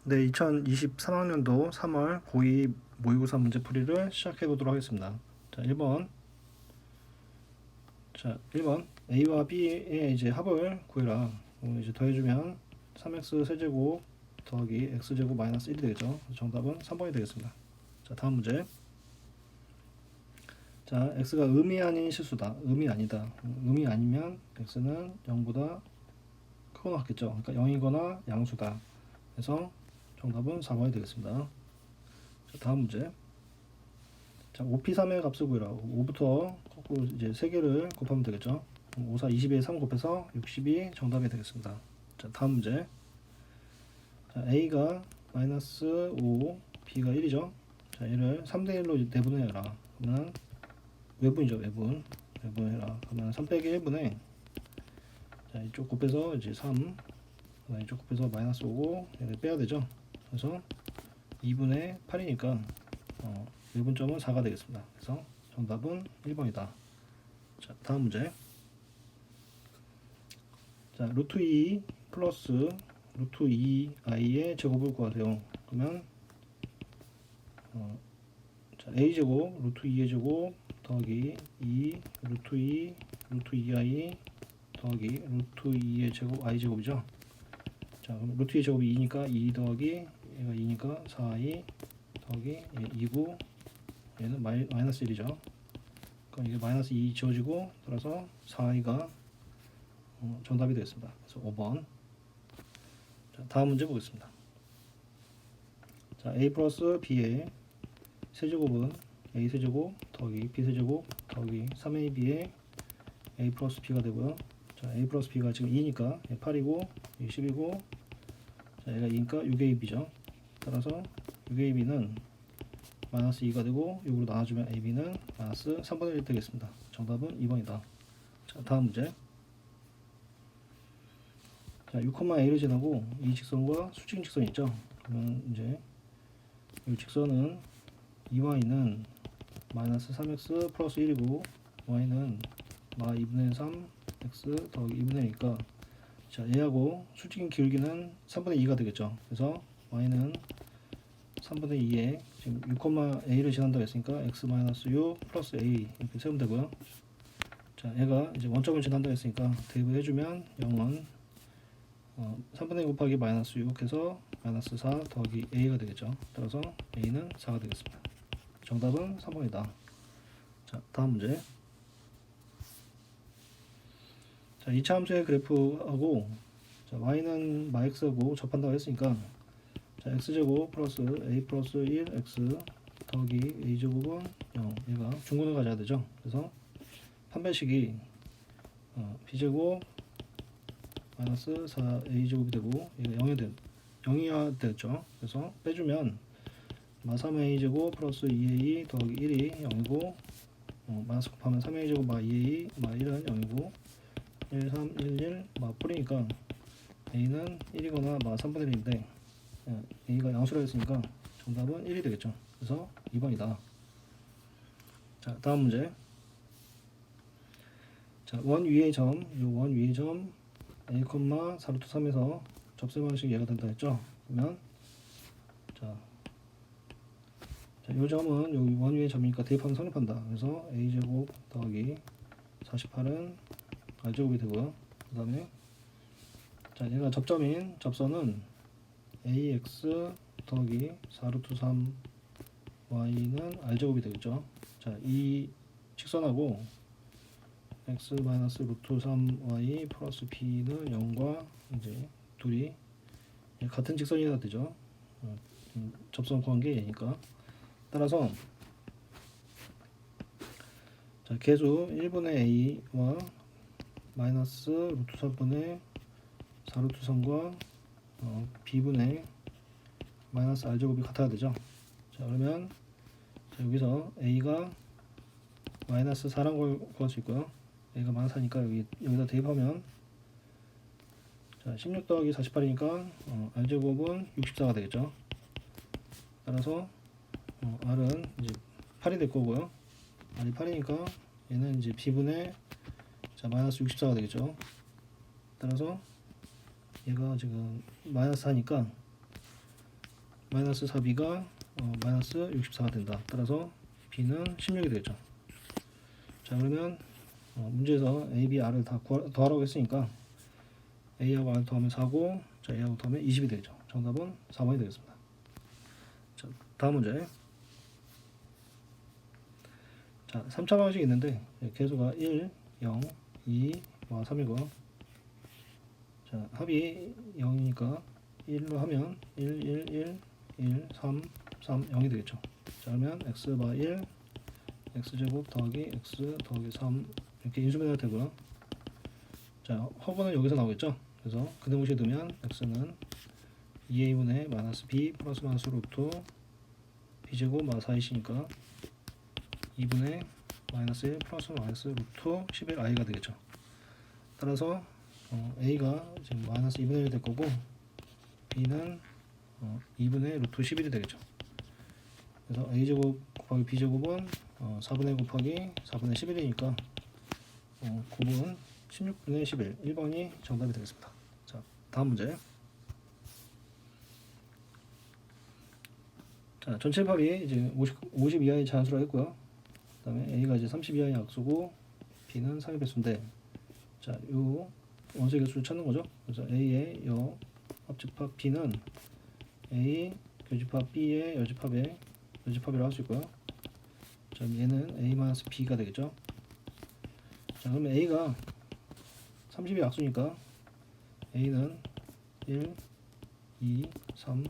네, 2023학년도 3월 고2 모의고사 문제풀이를 시작해 보도록 하겠습니다. 자, 1번. 자, 1번. A와 B의 이제 합을 구해라. 이제 더해주면 3x 세제곱 더하기 x제곱 마이너스 1이 되겠죠. 정답은 3번이 되겠습니다. 자, 다음 문제. 자, x가 음이 아닌 실수다. 음이 아니다. 음이 아니면 x는 0보다 크거나 같겠죠. 그러니까 0이거나 양수다. 그래서 정답은 4번이 되겠습니다. 자, 다음 문제. 자, 5p3의 값을 구해라. 5부터 거꾸로 이제 3개를 곱하면 되겠죠. 5, 4, 22에 3 곱해서 60이 정답이 되겠습니다. 자, 다음 문제. 자, a가 마이너스 5, b가 1이죠. 자, 얘를 3대1로 내분해라. 그러면 외분이죠. 외분해라. 그러면 3 빼기 1분의 자, 이쪽 곱해서 이제 3, 이쪽 곱해서 마이너스 5고 얘를 빼야 되죠. 그래서 2분의 8이니까 외분점은 4가 되겠습니다. 그래서 정답은 1번이다. 자, 다음 문제. 자, 루트 2 플러스 루트 2i의 제곱을 구하세요. 그러면 자, a제곱 루트 2의 제곱 더하기 2 루트 2 루트 2i 더하기 루트 2의 제곱 i제곱이죠. 자, 그럼 루트 2의 제곱이 2니까 2 더하기 얘가 2니까 4i 더하기 2고 얘는 마이너스 1이죠. 그럼 이게 마이너스 2 지워지고 따라서 4i가 정답이 되겠습니다. 그래서 5번. 자, 다음 문제 보겠습니다. 자, a 플러스 b의 세제곱은 a 세제곱 더하기 b 세제곱 더하기 3ab의 a 플러스 b가 되고요. 자, a 플러스 b가 지금 2니까 8이고 10이고 자, 얘가 2니까 6ab죠. 따라서 6ab는 마이너스 2가 되고 6으로 나눠주면 ab는 마이너스 3분의 1 되겠습니다. 정답은 2번이다. 자, 다음 문제. 자, 6,a를 지나고 이 직선과 수직인 직선이 있죠. 그러면 이제 이 직선은 2y는 마이너스 3x 플러스 1이고 y는 마 2분의 3x 더하기 2분의 1이니까 자, 얘하고 수직인 기울기는 3분의 2가 되겠죠. 그래서 y는 3분의 2에 지금 6,a를 지난다고 했으니까 x 마이너스 6 플러스 a 이렇게 세우면 되고요. 자, 얘가 이제 원점을 지난다고 했으니까 대입을 해주면 0은 3분의 2 곱하기 마이너스 6 해서 마이너스 4 더하기 a가 되겠죠. 따라서 a는 4가 되겠습니다. 정답은 3번이다. 자, 다음 문제. 자, 2차 함수의 그래프하고 자, y는 x하고 접한다고 했으니까 자, x제곱 플러스 a 플러스 1x 더하기 a제곱은 0 얘가 중근을 가져야 되죠. 그래서 판별식이 b제곱 마이너스 4a제곱이 되고 얘가 0이어야 되겠죠. 그래서 빼주면 3a제곱 플러스 2a 더하기 1이 0이고 마이너스 곱하면 3a제곱 마 2a 마 1은 0이고 1, 3, 1, 1 마 뿌리니까 a는 1이거나 마 3분의 1인데 a가 양수라 했으니까 정답은 1이 되겠죠. 그래서 2번이다. 자, 다음 문제. 자, 원 위의 점, 원 위의 점 a, 4루트 3에서 접세 방식 이해가 된다 했죠. 그러면 이 점은 여기 원 위의 점이니까 대입하면 성립한다. 그래서 a제곱 더하기 48은 r제곱이 되고요. 그 다음에 자, 얘가 접점인 접선은 ax 더하기 4루트 3y는 r제곱이 되겠죠. 자, 이 직선하고 x 마이너스 루트 3y 플러스 b는 0과 이제 둘이 같은 직선이라 되죠. 접선 관계 얘니까. 따라서 자, 계수 1분의 a와 마이너스 루트 3분의 4루트 3과 b분의 마이너스 r제곱이 같아야 되죠. 자, 그러면 자, 여기서 a가 마이너스 4라는 걸 구할 수 있고요. a가 마이너스 4니까 여기다 대입하면 자, 16 더하기 48이니까 r제곱은 64가 되겠죠. 따라서 r은 이제 8이 될 거고요. r이 8이니까 얘는 이제 b분의 자, 마이너스 64가 되겠죠. 따라서 얘가 지금 마이너스 4니까 마이너스 4b가 마이너스 64가 된다. 따라서 b는 16이 되겠죠. 자, 그러면 문제에서 a, b, r을 다 더하라고 했으니까 a하고 r 더하면 4고, 자, a하고 더하면 20이 되겠죠. 정답은 4번이 되겠습니다. 자, 다음 문제. 자, 3차 방식이 있는데 개수가 1, 0, 2와 3이고, 자, 합이 0이니까 1로 하면 1, 1, 1, 1, 3, 3, 0이 되겠죠. 자, 그러면 x바 1, x제곱 더하기 x 더하기 3 이렇게 인수분해가 되고요. 자, 허브는 여기서 나오겠죠. 그래서 근대공식에 두면 x는 2a분의 마이너스 b 플러스 마이너스 루트 b제곱 마이너스 4ac니까 2분의 마이너스 1 플러스 마이너스 루트 11i가 되겠죠. 따라서 a가 지금 마이너스 2분의 1이 될 거고, b는 2분의 루트 11이 되겠죠. 그래서 a제곱 곱하기 b제곱은 4분의 1 곱하기 4분의 11이니까 9분 16분의 11, 1번이 정답이 되겠습니다. 자, 다음 문제. 자, 전체 합이 이제 50 이하의 자연수라 했고요. 그 다음에 a가 이제 30 이하의 약수고 b는 3의 배수인데, 자, 요 원소의 개수를 찾는 거죠. 그래서 a의 여 합집합 b는 a 교집합 b의 여집합이라고 할 수 있고요. 자, 얘는 a-b가 되겠죠. 자, 그러면 a가 30이 약수니까 a는 1, 2, 3,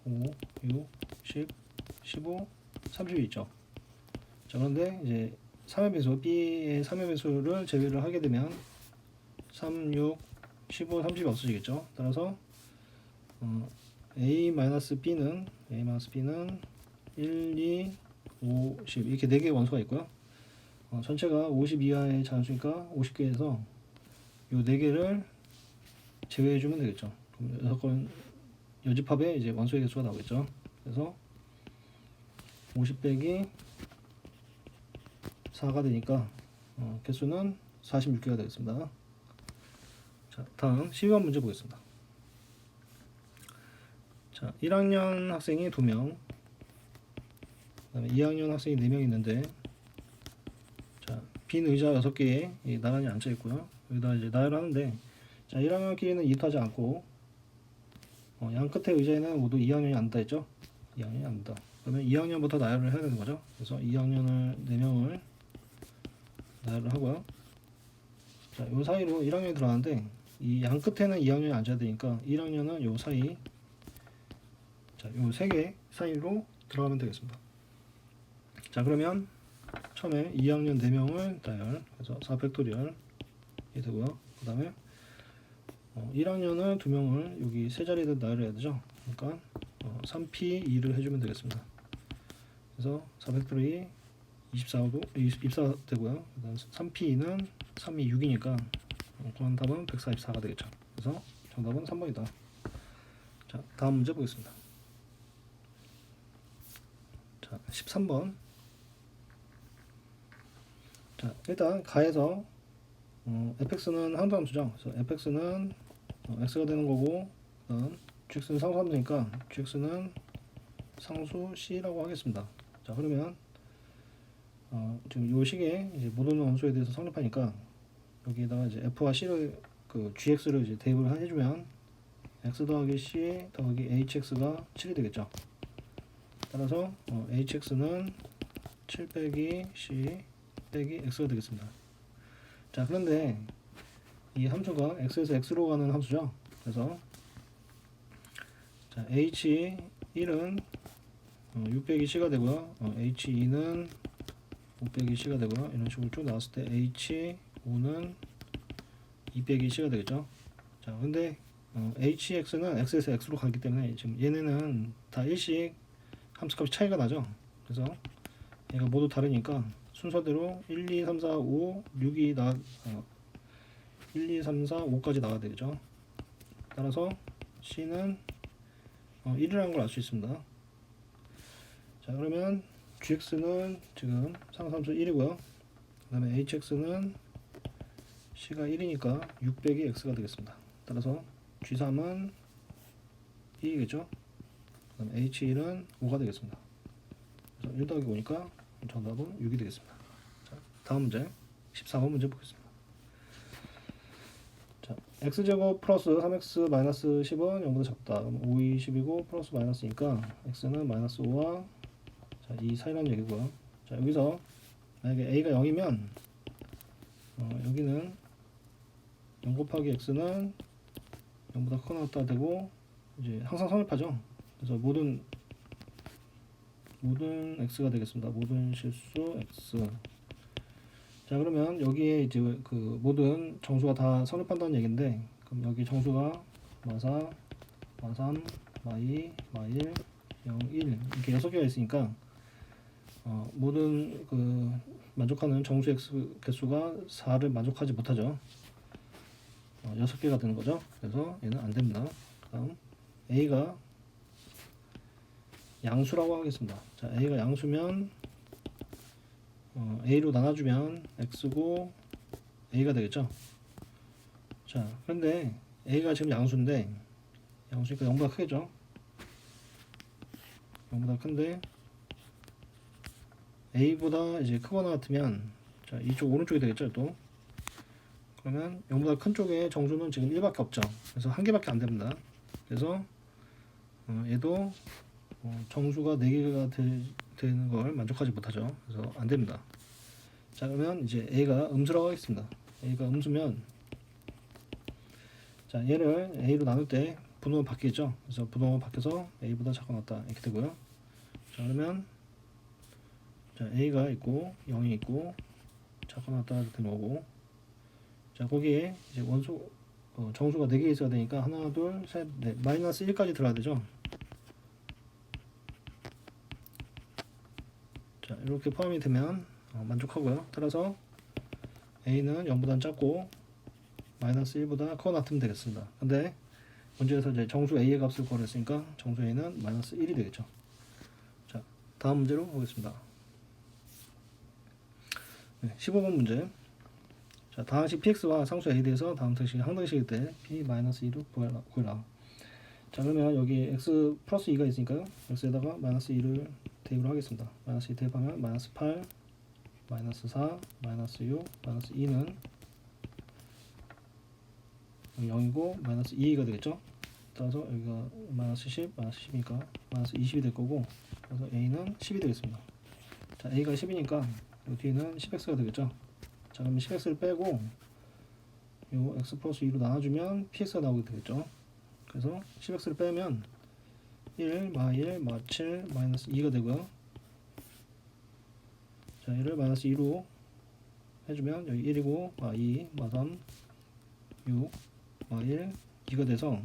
5, 6, 10, 15, 30이 있죠. 자, 그런데 이제 3의 배수, b의 3의 배수를 제외를 하게 되면 3, 6, 15, 30이 없어지겠죠. 따라서 a-b는 1, 2, 5, 10 이렇게 4개의 원소가 있고요. 전체가 50 이하의 자연수니까 50개에서 요 4개를 제외해주면 되겠죠. 그럼 6건 여집합에 이제 원소의 개수가 나오겠죠. 그래서 50 빼기 4가 되니까 개수는 46개가 되겠습니다. 자, 다음 12번 문제 보겠습니다. 자, 1학년 학생이 2명, 그 다음에 2학년 학생이 4명 있는데, 자, 빈 의자 6개에 나란히 앉아 있고요. 여기다 이제 나열을 하는데, 자, 1학년끼리는 이입하지 않고, 양 끝에 의자에는 모두 2학년이 앉다 했죠? 2학년이 앉다. 그러면 2학년부터 나열을 해야 되는 거죠. 그래서 2학년을 4명을 나열을 하고요. 자, 요 사이로 1학년이 들어가는데, 이 양 끝에는 2학년이 앉아야 되니까 1학년은 요 사이, 자, 요 3개 사이로 들어가면 되겠습니다. 자, 그러면 처음에 2학년 4명을 나열, 그래서 4팩토리얼이 되고요. 그 다음에 1학년은 2명을 여기 세 자리에다 나열해야 되죠. 그러니까 3p2를 해주면 되겠습니다. 그래서 4팩토리 24 되고요. 그 다음 3p2는 3이 6이니까 그런 답은 144가 되겠죠. 그래서 정답은 3번이다. 자, 다음 문제 보겠습니다. 자, 13번. 자, 일단 가에서 fx는 항도함수죠. 그래서 fx는 x가 되는 거고, 그다음 gx는 상수함수니까 gx는 상수 c라고 하겠습니다. 자, 그러면 지금 요 식에 이제 모든 원소에 대해서 성립하니까 여기에다가 이제 f와 c를 gx를 이제 대입을 해주면 x 더하기 c 더하기 hx가 7이 되겠죠. 따라서 hx는 7 빼기 c 빼기 x가 되겠습니다. 자, 그런데 이 함수가 x에서 x로 가는 함수죠. 그래서 자, h1은 6 빼기 c가 되고요. h2는 5 빼기 c가 되고요. 이런 식으로 쭉 나왔을 때 h5는 2 빼기 c가 되겠죠. 자, 근데 hx는 x에서 x로 가기 때문에 지금 얘네는 다 일씩 함수값이 차이가 나죠. 그래서 얘가 모두 다르니까 순서대로 1, 2, 3, 4, 5, 6이 1, 2, 3, 4, 5까지 나와야 되겠죠. 따라서 c는 1이라는 걸 알 수 있습니다. 자, 그러면 gx는 지금 상수함수 1이고요. 그 다음에 hx는 c가 1이니까 6 빼기 x가 되겠습니다. 따라서 g3은 2이겠죠. 그다음에 H1은 5가 되겠습니다. 그래서 1 더하기 5니까 정답은 6이 되겠습니다. 자, 다음 문제 14번 문제 보겠습니다. 자, x제곱 플러스 3x 마이너스 10은 0보다 작다. 그럼 5이 10이고 플러스 마이너스니까 x는 마이너스 5와 자, 2 사이라는 얘기고요. 자, 여기서 만약에 a가 0이면 여기는 0 곱하기 x는 0보다 크거나 같다 되고 이제 항상 성립하죠. 그래서 모든 x가 되겠습니다. 모든 실수 x. 자, 그러면 여기에 이제 그 모든 정수가 다 성립한다는 얘기인데, 그럼 여기 정수가 마4, 마3, 마2, 마1, 0, 1 이렇게 6개가 있으니까 모든 그 만족하는 정수 x 개수가 4를 만족하지 못하죠. 6개가 되는 거죠. 그래서 얘는 안 됩니다. 다음 a가 양수라고 하겠습니다. 자, a가 양수면 a로 나눠주면 x고 a가 되겠죠. 자, 그런데 a가 지금 양수인데 양수니까 0보다 크겠죠. 0보다 큰데 a보다 이제 크거나 같으면 자, 이쪽 오른쪽이 되겠죠. 또 그러면 0보다 큰 쪽에 정수는 지금 1밖에 없죠. 그래서 한 개밖에 안 됩니다. 그래서 얘도 정수가 4개가 되는 걸 만족하지 못하죠. 그래서 안 됩니다. 자, 그러면 이제 a가 음수라고 하겠습니다. a가 음수면 자, 얘를 a로 나눌 때 분호가 바뀌겠죠. 그래서 분호가 바뀌어서 a보다 작거나 같다 이렇게 되고요. 자, 그러면 자, a가 있고 0이 있고 작거나 같다 되는 거고, 자, 거기에 이제 원소 정수가 4개 있어야 되니까 하나, 둘, 셋, 넷, 마이너스 1까지 들어야 되죠. 자, 이렇게 포함이 되면 만족하고요. 따라서 a는 0보다 작고 마이너스 1보다 크거나 같으면 되겠습니다. 근데 문제에서 이제 정수 a의 값을 구하랬으니까 정수 a는 마이너스 1이 되겠죠. 자, 다음 문제로 보겠습니다. 네, 15번 문제. 자, 다항식 px와 상수 a에 대해서 다음 등식이 항등식일 때 p-2로 구해라. 자, 그러면 여기 x 플러스 2가 있으니까요. x에다가 마이너스 2를 대입을 하겠습니다. 마이너스 2 대입하면 마이너스 8, 마이너스 4, 마이너스 6, 마이너스 2는 0이고 마이너스 2가 되겠죠. 따라서 여기가 마이너스 10, 마이너스 10이니까 마이너스 20이 될 거고, 그래서 a는 10이 되겠습니다. 자, a가 10이니까 이 뒤에는 10x가 되겠죠. 자, 그러면 10x를 빼고 요 x 플러스 2로 나눠주면 px가 나오게 되겠죠. 그래서 10x를 빼면 1, 마1, 마7, 마이너스 2가 되고요. 자, 얘를 마이너스 2로 해주면 여기 1이고 마2, 마3, 6, 마1, 2가 돼서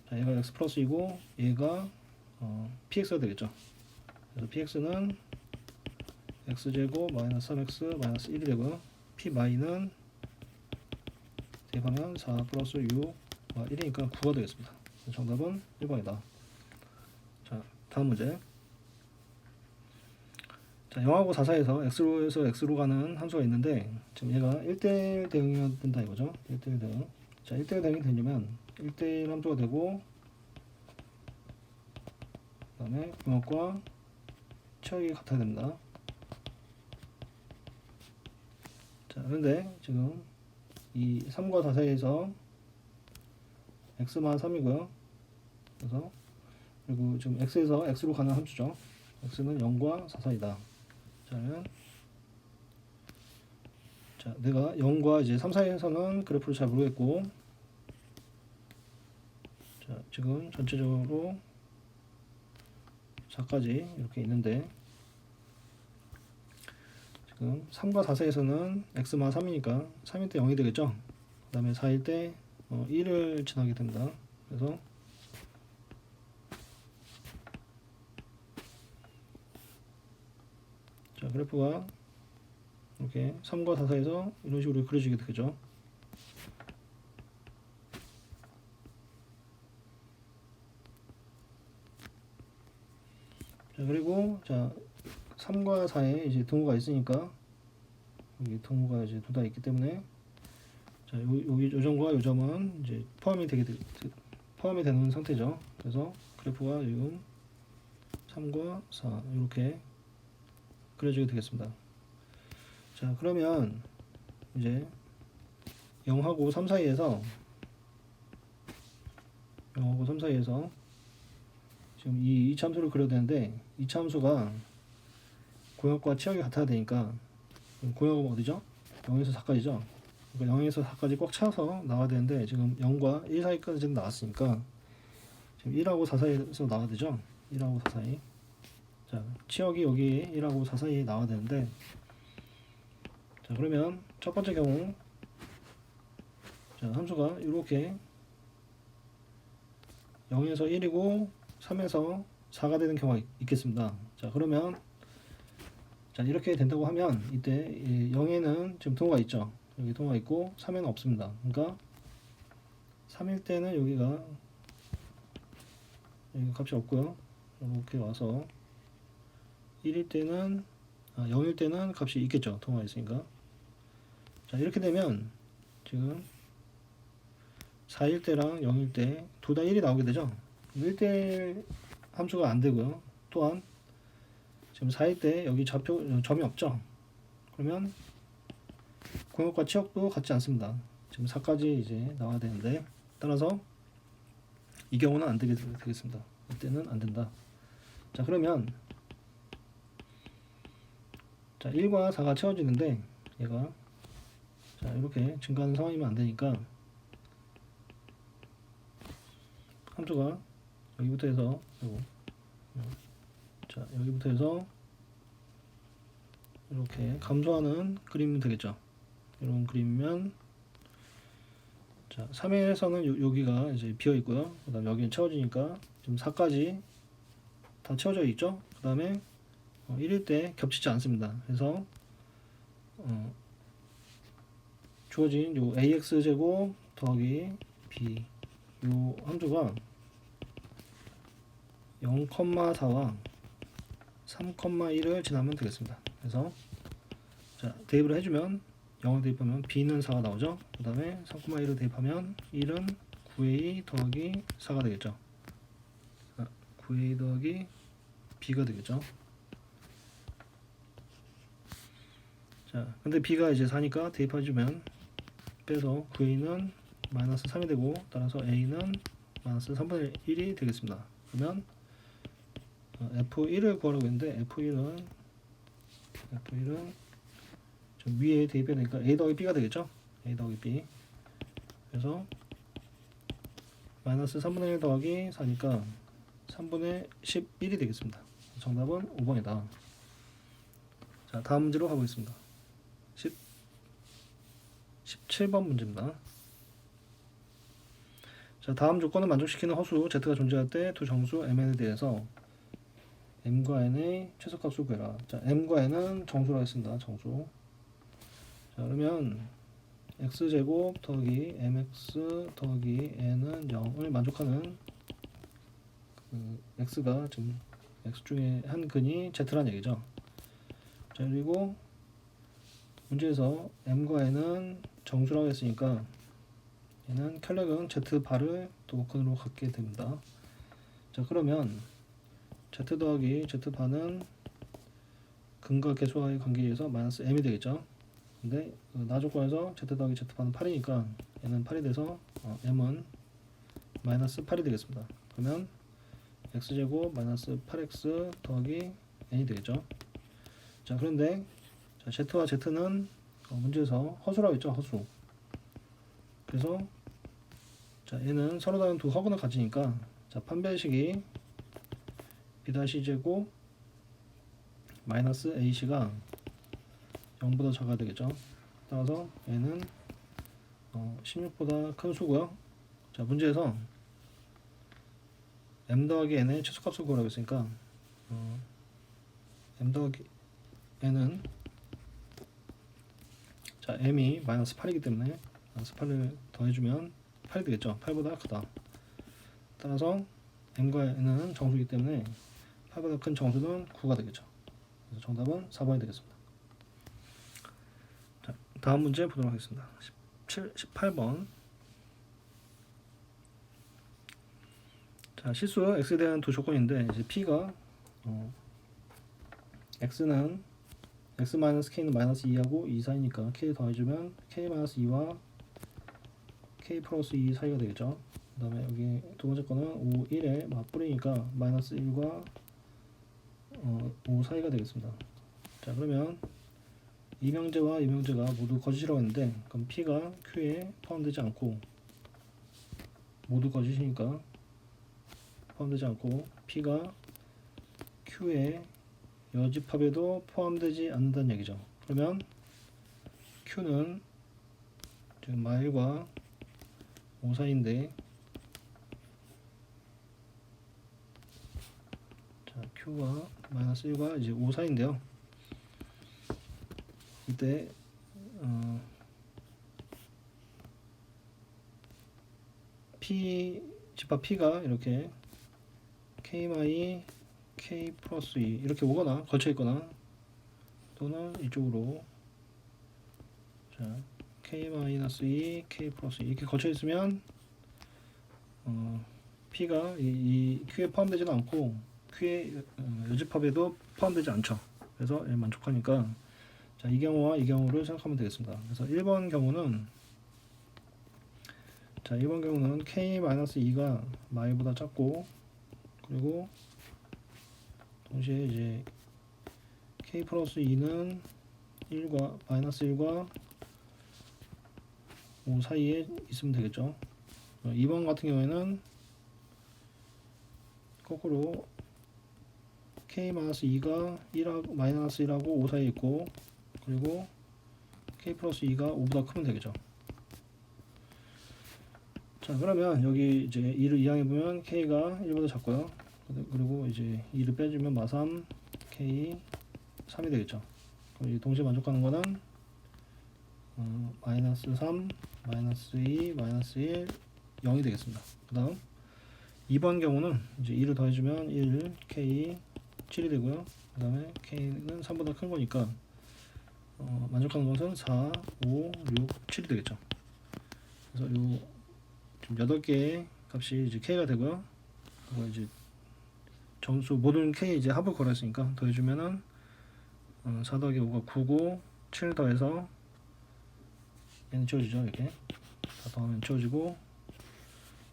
자, 얘가 x 플러스 2고 얘가 px가 되겠죠. 그래서 px는 x제곱 마이너스 3x 마이너스 1이 되고요. p-는 대입하면 4 플러스 6 1이니까 9가 되겠습니다. 정답은 1번이다. 자, 다음 문제. 자, 0하고 4 사이에서 x로에서 x로 가는 함수가 있는데 지금 얘가 1대1 대응이 된다 이거죠. 1대1 대응. 자, 1대1 대응이 되려면 1대1 함수가 되고 그 다음에 분모과 최악이 같아야 됩니다. 자, 그런데 지금 이 3과 4 사이에서 x만 3이고요. 그래서 그리고 지금 x에서 x로 가는 함수죠. x는 0과 4 사이다. 자, 그러면 자, 내가 0과 이제 3 사이에서는 그래프를 잘 모르겠고, 자, 지금 전체적으로 4까지 이렇게 있는데 지금 3과 4 사이에서는 x만 3이니까 3일 때 0이 되겠죠. 그 다음에 4일 때 1을 지나게 됩니다. 그래서 자, 그래프가 이렇게 3과 4 사이에서 이런 식으로 그려지게 되겠죠. 자, 그리고 자, 3과 4에 이제 등호가 있으니까 여기 등호가 이제 둘 다 있기 때문에 자, 여기 요 점과 요 점은 이제 포함이 포함이 되는 상태죠. 그래서 그래프가 지금 3과 4 이렇게 그려지게 되겠습니다. 자, 그러면 이제 0하고 3 사이에서 지금 이 이차함수를 그려야 되는데 이차함수가 공역과 치역이 같아야 되니까 공역은 어디죠? 0에서 4까지죠. 그러니까 0에서 4까지 꽉 차서 나와야 되는데 지금 0과 1 사이까지는 나왔으니까 지금 1하고 4 사이에서 나와야 되죠. 1하고 4 사이. 자, 치역이 여기 1하고 4 사이에 나와야 되는데, 자, 그러면 첫 번째 경우, 자, 함수가 이렇게 0에서 1이고 3에서 4가 되는 경우가 있겠습니다. 자, 그러면 자, 이렇게 된다고 하면 이때 0에는 지금 동호가 있죠. 여기 동호가 있고 3에는 없습니다. 그러니까 3일 때는 여기가 여기 값이 없고요. 이렇게 와서 1일 때는 0일 때는 값이 있겠죠. 동호가 있으니까. 자, 이렇게 되면 지금 4일 때랑 0일 때 둘 다 1이 나오게 되죠. 1대 함수가 안 되고요. 또한 지금 4일 때 여기 점이 없죠. 그러면 공역과 치역도 같지 않습니다. 지금 4까지 이제 나와야 되는데, 따라서 이 경우는 안 되게 되겠습니다. 이때는 안 된다. 자, 그러면 자, 1과 4가 채워지는데 얘가 자, 이렇게 증가하는 상황이면 안 되니까 함수가 여기부터 해서 자, 여기부터 해서 이렇게 감소하는 그림이 되겠죠. 이런 그림이면 자, 3에서는 여기가 이제 비어 있고요. 그 다음에 여기는 채워지니까 지금 4까지 다 채워져 있죠. 그 다음에 1일 때 겹치지 않습니다. 그래서 주어진 요 ax 제곱 더하기 b 요 함수가 0,4와 3,1을 지나면 되겠습니다. 그래서 자, 대입을 해주면 0을 대입하면 b는 4가 나오죠. 그 다음에 3,1을 대입하면 1은 9a 더하기 4가 되겠죠. 9a 더하기 b가 되겠죠. 자, 근데 b가 이제 4니까 대입해주면 빼서 9a는 마이너스 3이 되고, 따라서 a는 마이너스 3분의 1이 되겠습니다. 그러면 F1을 구하려고 했는데 F1은 좀 위에 대입해야 되니까 A 더하기 B가 되겠죠? A 더하기 B. 그래서 마이너스 3분의 1 더하기 4니까 3분의 11이 되겠습니다. 정답은 5번이다. 자, 다음 문제로 가보겠습니다. 17번 문제입니다. 자, 다음 조건을 만족시키는 허수 Z가 존재할 때 두 정수 MN에 대해서 m과 n의 최소값을 구해라. 자, m과 n은 정수라고 했습니다. 정수. 자, 그러면 x제곱 더하기 mx 더하기 n은 0을 만족하는 x가 지금 x 중에 한 근이 z란 얘기죠. 자, 그리고 문제에서 m과 n은 정수라고 했으니까 얘는 혈렉은 z바를 또 근으로 갖게 됩니다. 자, 그러면 z 더하기 z바는 근과 계수와의 관계에 의해서 마이너스 m이 되겠죠. 근데 나 조건에서 z 더하기 z바는 8이니까 얘는 8이 돼서 m은 마이너스 8이 되겠습니다. 그러면 x제곱 마이너스 8x 더하기 n이 되겠죠. 자, 그런데 자, z와 z는 문제에서 허수라고 했죠. 허수. 그래서 자, 얘는 서로 다른 두 허근을 가지니까 자, 판별식이 b-제곱 마이너스 ac가 0보다 작아야 되겠죠. 따라서 얘는 16보다 큰 수고요. 자, 문제에서 m 더하기 n의 최소값을 구하라고 했으니까 m 더하기 n은 자, m이 마이너스 8이기 때문에 마이너스 8을 더해주면 8이 되겠죠. 8보다 크다. 따라서 m과 n은 정수이기 때문에 8보다 큰 정수는 9가 되겠죠. 그래서 정답은 4번이 되겠습니다. 자, 다음 문제 보도록 하겠습니다. 18번. 자, 실수 x에 대한 두 조건인데 이제 p가 x는 x-k는 마이너스 2하고 2 사이니까 k 더해주면 k-2와 k 플러스 2 사이가 되겠죠. 그 다음에 여기 두 번째 거는 5, 1에 맞뿌리니까 마이너스 1과 5 사이가 되겠습니다. 자, 그러면 이명제와 이명제가 모두 거짓이라고 했는데 그럼 p가 q에 포함되지 않고 모두 거짓이니까 포함되지 않고 p가 q의 여집합에도 포함되지 않는다는 얘기죠. 그러면 q는 지금 마1과 5 사이인데 자, q가 마이너스 1과 이제 5 사이인데요. 이때 p 집합 p가 이렇게 k-, k 플러스 2 이렇게 오거나 걸쳐 있거나 또는 이쪽으로 자 k-2, k 플러스 2 이렇게 걸쳐 있으면 p가 이 q에 포함되지는 않고 q의 여집합에도 포함되지 않죠. 그래서 만족하니까 자, 이 경우와 이 경우를 생각하면 되겠습니다. 그래서 1번 경우는 자, 1번 경우는 k-2가 마이보다 작고 그리고 동시에 이제 k 플러스 2는 1과 마이너스 1과 5 사이에 있으면 되겠죠. 2번 같은 경우에는 거꾸로 k-2가 1하고 마이너스 1하고 5 사이에 있고 그리고 k 플러스 2가 5보다 크면 되겠죠. 자, 그러면 여기 이제 2를 이항해 보면 k가 1보다 작고요. 그리고 이제 2를 빼주면 마3 k 3이 되겠죠. 그럼 동시에 만족하는 거는 마이너스 3, 마이너스 2, 마이너스 1, 0이 되겠습니다. 그 다음 2번 경우는 이제 2를 더해주면 1, k 7이 되고요. 그 다음에 k는 3보다 큰 거니까 만족하는 것은 4, 5, 6, 7이 되겠죠. 그래서 요 지금 8개의 값이 이제 k가 되고요. 그거 이제 정수 모든 k 이제 합을 걸었으니까 더해주면은 4 더하기 5가 9고 7 더해서 얘는 지워지죠. 이렇게 다 더하면 지워지고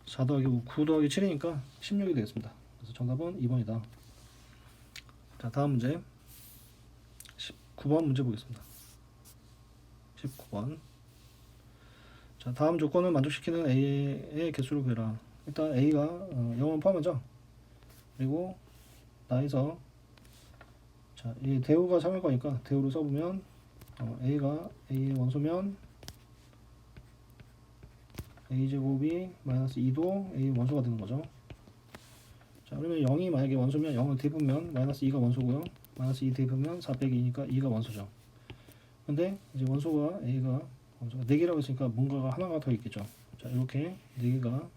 4 더하기 5, 9 더하기 7이니까 16이 되겠습니다. 그래서 정답은 2번이다. 자, 다음 문제 19번 문제 보겠습니다. 19번 자, 다음 조건을 만족시키는 A의 개수를 구해라. 일단 A가 0은 포함하죠. 그리고 나에서 자, 이 대우가 3일 거니까 대우를 써보면 A가 A의 원소면 A제곱이 마이너스 2도 A의 원소가 되는 거죠. 자, 그러면 0이 만약에 원소면 0을 대입하면 마이너스 2가 원소고요. 마이너스 2 대입하면 4 빼기 2니까 2가 원소죠. 근데 이제 원소가 A가 원소가 4개라고 했으니까 뭔가가 하나가 더 있겠죠. 자, 이렇게 4개가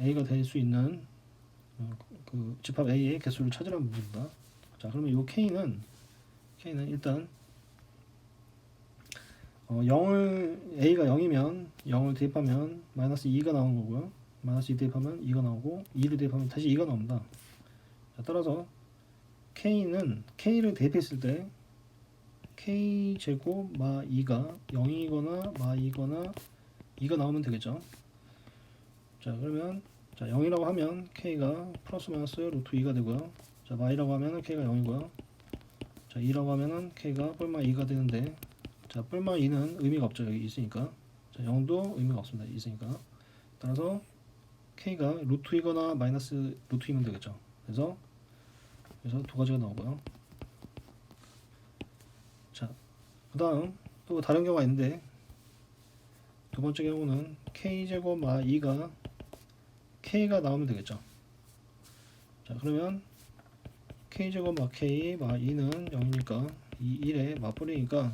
A가 될 수 있는 그 집합 A의 개수를 찾으라는 문제입니다. 자, 그러면 이 K는 일단 A가 0이면 0을 대입하면 마이너스 2가 나오는 거고요. 마이너스 2 대입하면 2가 나오고 2를 대입하면 다시 2가 나옵니다. 자, 따라서 K를 대입했을 때 K제곱 마 2가 0이거나 마 2거나 2가 나오면 되겠죠. 자, 그러면 자, 0이라고 하면 K가 플러스 마이너스 루트 2가 되고요. 자, 마이라고 하면은 K가 0이고요. 자, 2라고 하면은 K가 뿔마 2가 되는데 자, 뿔마 2는 의미가 없죠. 여기 있으니까. 자, 0도 의미가 없습니다. 있으니까. 따라서 K가 루트 2거나 마이너스 루트 2면 되겠죠. 그래서 두 가지가 나오고요. 자, 그 다음 또 다른 경우가 있는데 두 번째 경우는 K제곱 마 2가 K가 나오면 되겠죠. 자, 그러면 K제곱 마 K 마 2는 0이니까 1에 맞뿌리니까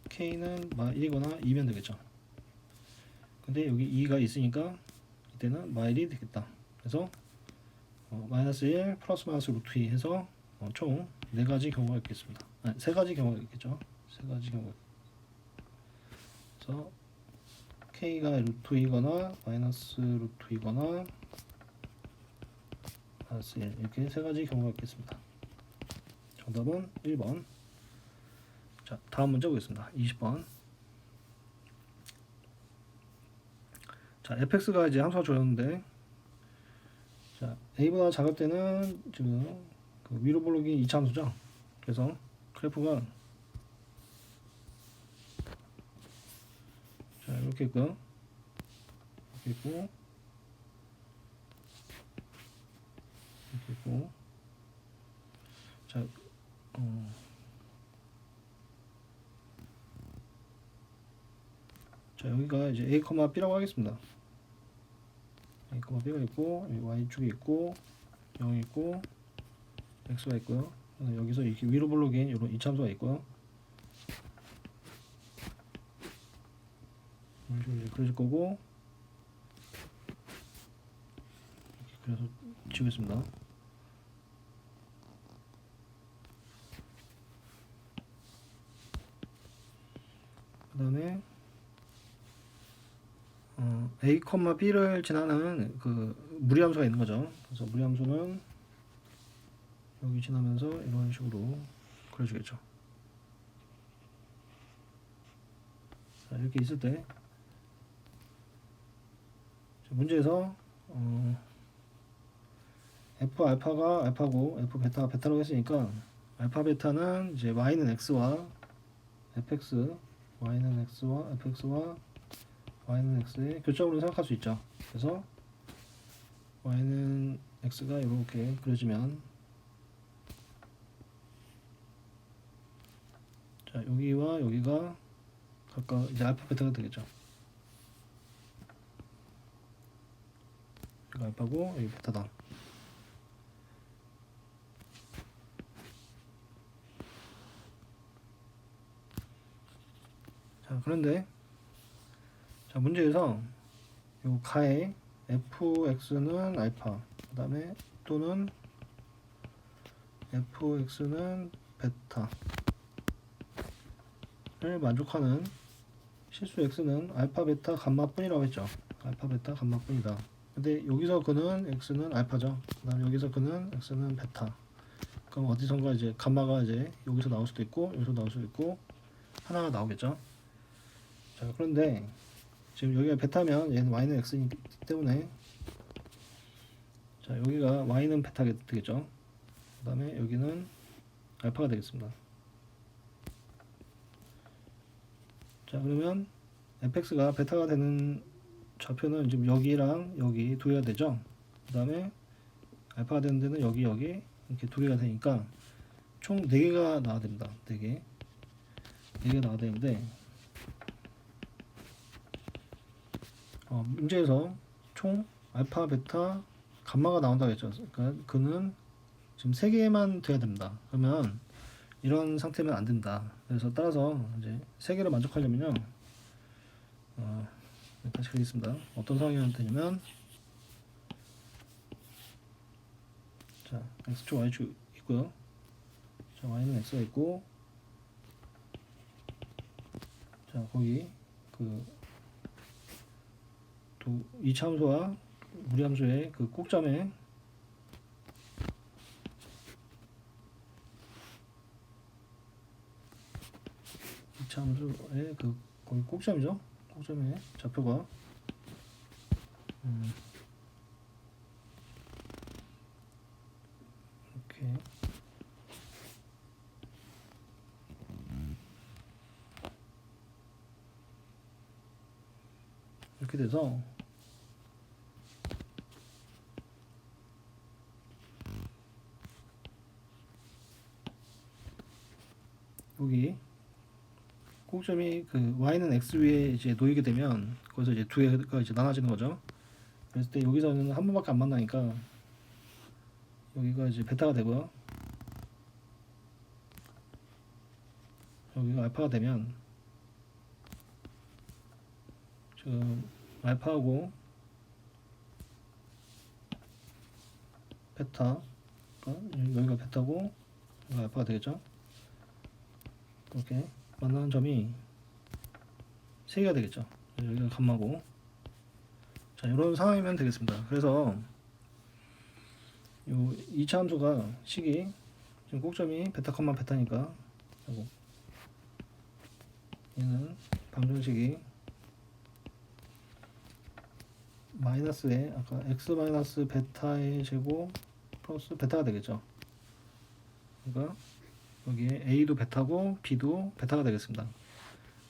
K는 마 1이거나 2면 되겠죠. 근데 여기 2가 있으니까 이때는 마 1이 되겠다. 그래서 마이너스 1 플러스 마이너스 루트 2 해서 총 4가지 경우가 있겠습니다. 아니, 3가지 경우가 있겠죠. 3가지 경우. 그래서 K가 루트 2거나 마이너스 루트 2거나 마이너스 1 이렇게 세 가지 경우가 있겠습니다. 정답은 1번. 자, 다음 문제 보겠습니다. 20번. 자, fx가 이제 함수가 주어졌는데, 자, a보다 작을 때는 지금 그 위로 볼록이 2차 함수죠. 그래서 그래프가 자, 이렇게 있고요. 이렇게 있고, 이렇게 있고, 자, 자, 여기가 이제 a, b라고 하겠습니다. a, b가 있고, 여기 y축이 있고, 0이 있고, x가 있고요. 여기서 이렇게 위로 볼록인 이런 이참수가 있고요. 이런 식으로 이제 그려질 거고, 이렇게 그려서 지우겠습니다. 그 다음에 a, b를 지나는 그 무리함수가 있는 거죠. 그래서 무리함수는 여기 지나면서 이런 식으로 그려주겠죠. 자, 이렇게 있을 때 문제에서 f 알파가 알파고 f 베타가 베타라고 했으니까 알파 베타는 이제 y는 x와 fx, y는 x와 fx와 y는 x의 교점으로 생각할 수 있죠. 그래서 y는 x가 이렇게 그려지면, 자, 여기와 여기가 각각 이제 알파 베타가 되겠죠. 여기 알파고 여기 베타다. 자, 그런데 자, 문제에서 요 가에 fx는 알파, 그 다음에 또는 fx는 베타를 만족하는 실수 x는 알파, 베타, 감마 뿐이라고 했죠. 알파, 베타, 감마 뿐이다. 근데 여기서 그는 x는 알파죠. 그 다음에 여기서 그는 x는 베타. 그럼 어디선가 이제 감마가 이제 여기서 나올 수도 있고 여기서 나올 수도 있고 하나가 나오겠죠. 자, 그런데 지금 여기가 베타면 얘는 y는 x이기 때문에, 자, 여기가 y는 베타가 되겠죠. 그 다음에 여기는 알파가 되겠습니다. 자, 그러면 fx가 베타가 되는 좌표는 지금 여기랑 여기 두 개가 되죠. 그 다음에 알파가 되는 데는 여기 이렇게 두 개가 되니까 총 4개가 나와야 됩니다. 4개 4개가 나와야 되는데, 문제에서 총 알파, 베타, 감마가 나온다고 했죠. 그러니까 그는 지금 3개만 돼야 됩니다. 그러면 이런 상태면 안 된다. 그래서 따라서 이제 3개를 만족하려면요, 다시 그리겠습니다. 어떤 상황이 되냐면, 자, x축, y축 있고요. 자, y는 x가 있고, 자, 거기 그 이차함수와 무리함수의 그 꼭점에 이차함수의 그 거기 꼭점이죠. 꼭점의 좌표가 이렇게 이렇게 돼서 여기 꼭점이 그 y는 x 위에 이제 놓이게 되면 거기서 이제 두 개가 이제 나눠지는 거죠. 그랬을 때 여기서는 한 번밖에 안 만나니까 여기가 이제 베타가 되고요. 여기가 알파가 되면 지금 알파하고 베타, 여기가 베타고 여기가 알파가 되겠죠. 이렇게 만나는 점이 3개가 되겠죠. 여기가 감마고, 자, 이런 상황이면 되겠습니다. 그래서 요 2차 함수가 식이 지금 꼭점이 베타 컴마 베타니까 하고 얘는 방정식이 마이너스에 아까 x 마이너스 베타의 제곱 플러스 베타가 되겠죠. 그러니까 여기에 a도 베타고 b도 베타가 되겠습니다.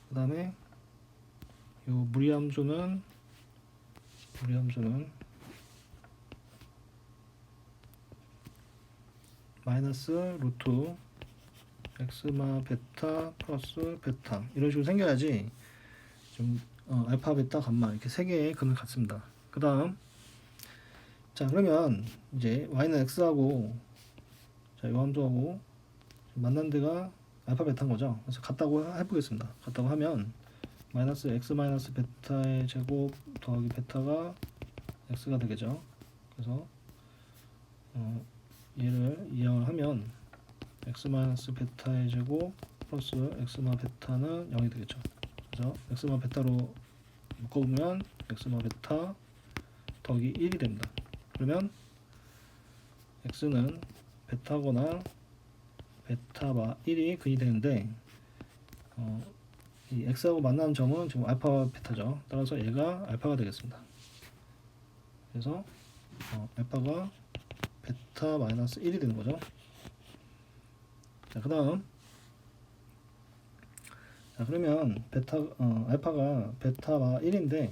그 다음에 요 무리함수는 마이너스 루트 엑스마 베타 플러스 베타 이런 식으로 생겨야지 좀 알파 베타 감마 이렇게 세 개의 근을 갖습니다. 그 다음 자 그러면 이제 y는 x하고 자 요 함수하고 만난 데가 알파 베타인 거죠. 그래서 같다고 해보겠습니다. 같다고 하면 마이너스 x 마이너스 베타의 제곱 더하기 베타가 x가 되겠죠. 그래서 얘를 이항을 하면 x 마이너스 베타의 제곱 플러스 x마 베타는 0이 되겠죠. 그래서 x마 베타로 묶어보면 x마 베타 더하기 1이 됩니다. 그러면 x는 베타거나 베타마 1이 근이 되는데 이 x하고 만나는 점은 지금 알파 베타죠. 따라서 얘가 알파가 되겠습니다. 그래서 알파가 베타 마이너스 1이 되는 거죠. 자, 그 다음 자 그러면 알파가 베타마 1인데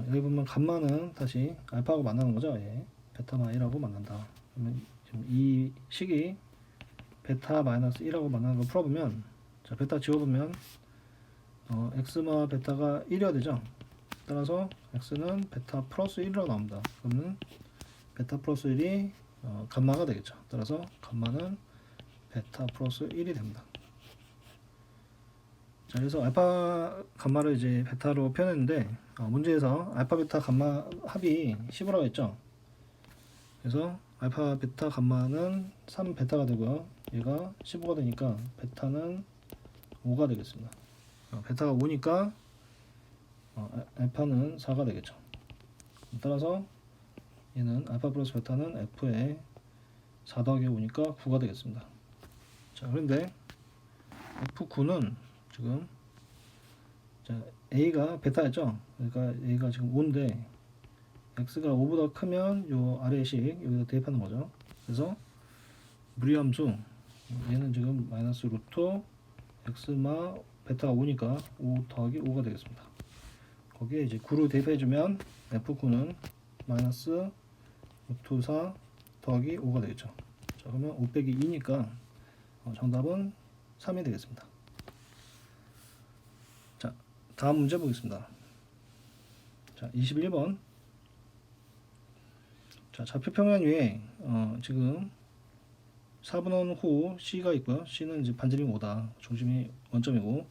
여기 보면 감마는 다시 알파하고 만나는 거죠. 예. 베타마 1하고 만난다. 그러면 지금 이 식이 베타 마이너스 1하고 만나는 거 풀어보면 자 베타 지워보면 x마 베타가 1이어야 되죠. 따라서 x는 베타 플러스 1이라고 나옵니다. 그러면 베타 플러스 1이 감마가 되겠죠. 따라서 감마는 베타 플러스 1이 됩니다. 자 그래서 알파 감마를 이제 베타로 표현했는데 문제에서 알파 베타 감마 합이 15라고 했죠. 그래서 알파 베타 감마는 3 베타가 되고요. 얘가 15가 되니까 베타는 5가 되겠습니다. 베타가 5니까 알파는 4가 되겠죠. 따라서 얘는 알파 플러스 베타는 f에 4 더하기 5니까 9가 되겠습니다. 자 그런데 f9는 지금 자, a가 베타였죠. 그러니까 a가 지금 5인데 x가 5보다 크면 요 아래의 식 여기다 대입하는 거죠. 그래서 무리함수 얘는 지금 마이너스 루트 x마 베타가 5니까 5 더하기 5가 되겠습니다. 거기에 이제 9를 대입해주면 f9는 마이너스 루트 4 더하기 5가 되겠죠. 자 그러면 5 빼기 2니까 정답은 3이 되겠습니다. 자 다음 문제 보겠습니다. 자 21번 자 좌표 평면 위에 지금 4분원 후 C가 있고요. C는 이제 반지름 5다. 중심이 원점이고